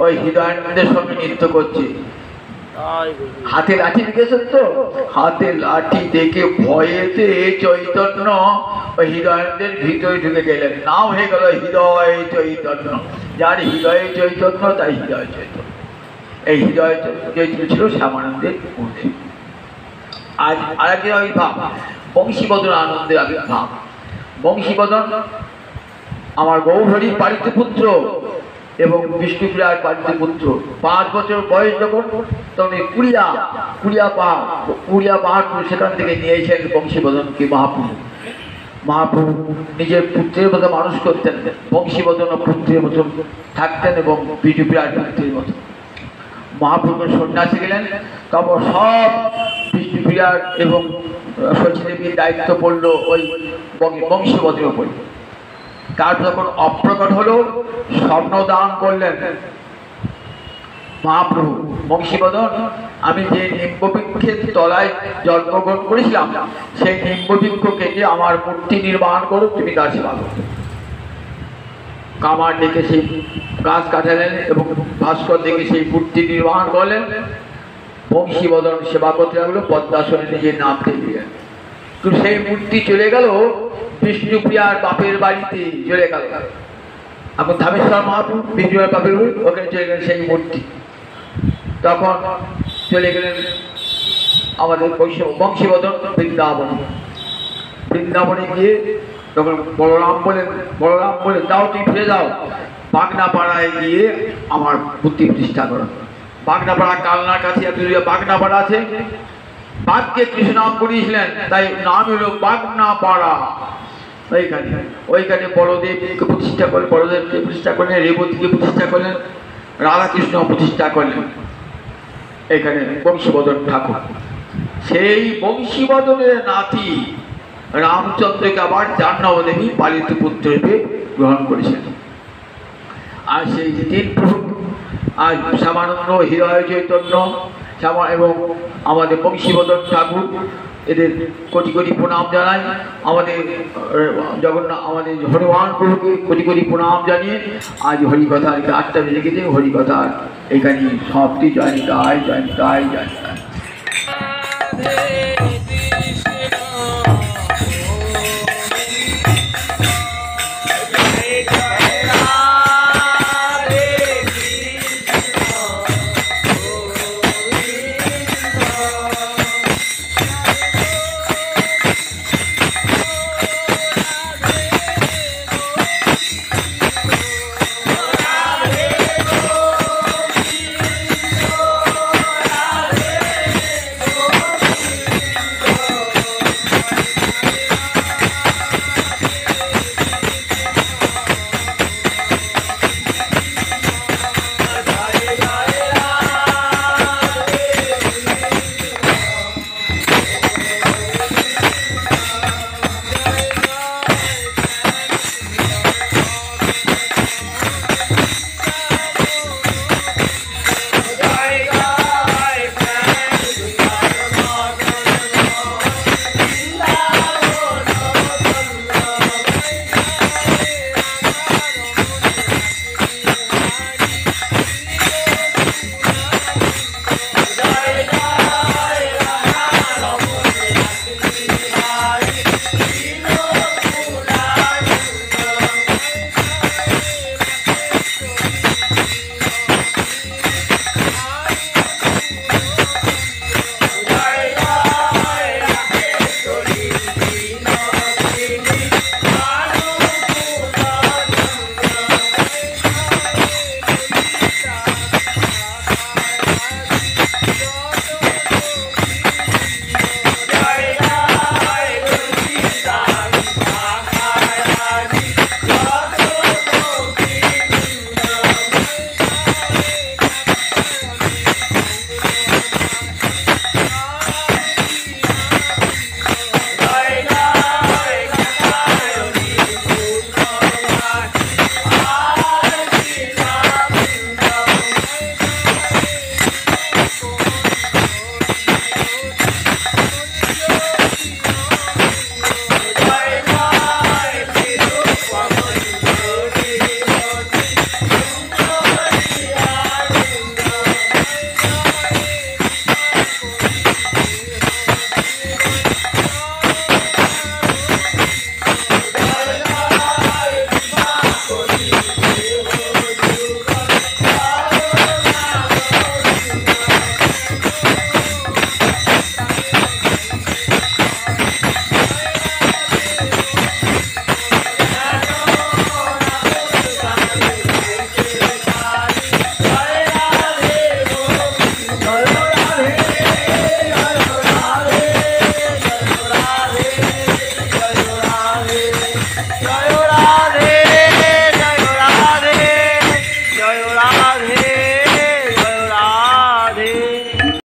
ওই হৃদয়ানন্দের সঙ্গে নৃত্য করছে। হাতে লাঠি দিয়েছেন তো, হাতে লাঠি দেখে ভয়েতে চৈতন্য ওই হৃদয়ানন্দের ভিতরে ঢুকে গেলেন, নাম হয়ে গেল হৃদয় চৈতন্য। যার হৃদয়ে চৈতন্য তাই হৃদয় চৈতন্য। এই হৃদয় চৈতন্য ছিল শ্যামানন্দের মূর্তি। আজ আরেকটি আবির্ভাব, বংশীবদন আনন্দের আবির্ভাব। বংশীবদন আমার গৌরহরির পালিত পুত্র এবং বিষ্ণুপ্রিয়ার পালিত পুত্র। 5 বছর বয়স যখন, তখন কুড়িয়া পাহাড় সেখান থেকে নিয়েছেন বংশীবদনকে মহাপ্রভু। মহাপ্রভু নিজের পুত্রের মতো মানুষ করতেন, বংশীবদন পুত্রের মতো থাকতেন এবং বিষ্ণুপ্রিয়ার পুত্রের মতো। মহাপ্রভু সন্ন্যাসী গেলেন, তারপর সব বিষ্ণুপ্রিয়ার এবং শচীদেবীর দায়িত্ব পড়লো ওই বংশীবদনের উপর। তার যখন অপ্রকট হলো, স্বর্ণ দান করলেন, মহাপ্রভু বংশীবদন, আমি যে নিম্ববৃক্ষের তলায় জন্মগ্রহণ করেছিলাম সেই নিম্ববৃক্ষ কেটে আমার মূর্তি নির্মাণ করো, তুমি তার সেবা করো। কামার ডেকে সেই গাছ কাটালেন এবং ভাস্কর দেখে সেই মূর্তি নির্মাণ করলেন। বংশীবদন সেবা করতে লাগলো, পদ্মাসনে নিজের নাম দিলেন। কিন্তু সেই মূর্তি চলে গেল বিষ্ণুপ্রিয়ার বাপের বাড়িতে, চলে গেল। এখন ধামেশ্বর মহাপ্রভু বিষ্ণুপ্রিয়ার বাপের বাড়ি, ওখানে চলে গেলেন সেই মূর্তি। তখন চলে গেলেন আমাদের বংশীবদন বৃন্দাবনে। বৃন্দাবনে গিয়ে তখন বলরাম বলেন যাও তুমি ফিরে যাও, বাগনাপাড়ায় গিয়ে আমার মূর্তি প্রতিষ্ঠা করো। বাগনাপাড়া কালনার কাছে বাগনাপাড়া আছে, বাঘকে কৃষ্ণ নাম করিয়েছিলেন, তাই নাম হলো বাগনাপাড়া। ওইখানে বলদেবকে প্রতিষ্ঠা করলেন, বলদেবকে প্রতিষ্ঠা করলেন, রেবতীকে প্রতিষ্ঠা করলেন, রাধাকৃষ্ণ প্রতিষ্ঠা করলেন এখানে বংশীবদন ঠাকুর। সেই বংশীবদনের নাতি রামচন্দ্রকে আবার জাহ্নবী পালিত পুত্র রূপে গ্রহণ করেছেন। আর সেই তিন প্রভু আজ শ্যামানন্দ, হৃদয় চৈতন্য এবং আমাদের বংশীবদন ঠাকুর, এদের কোটি কোটি প্রণাম জানাই। আমাদের জগন্নাথ, আমাদের হনুমান প্রভুকে কোটি কোটি প্রণাম জানিয়ে আজ হরিকথা 8টা বেজে গেছে, হরিকথা এখানে সমাপ্তি। জয় নিতাই, জয় নিতাই, জয় নিতাই। Jai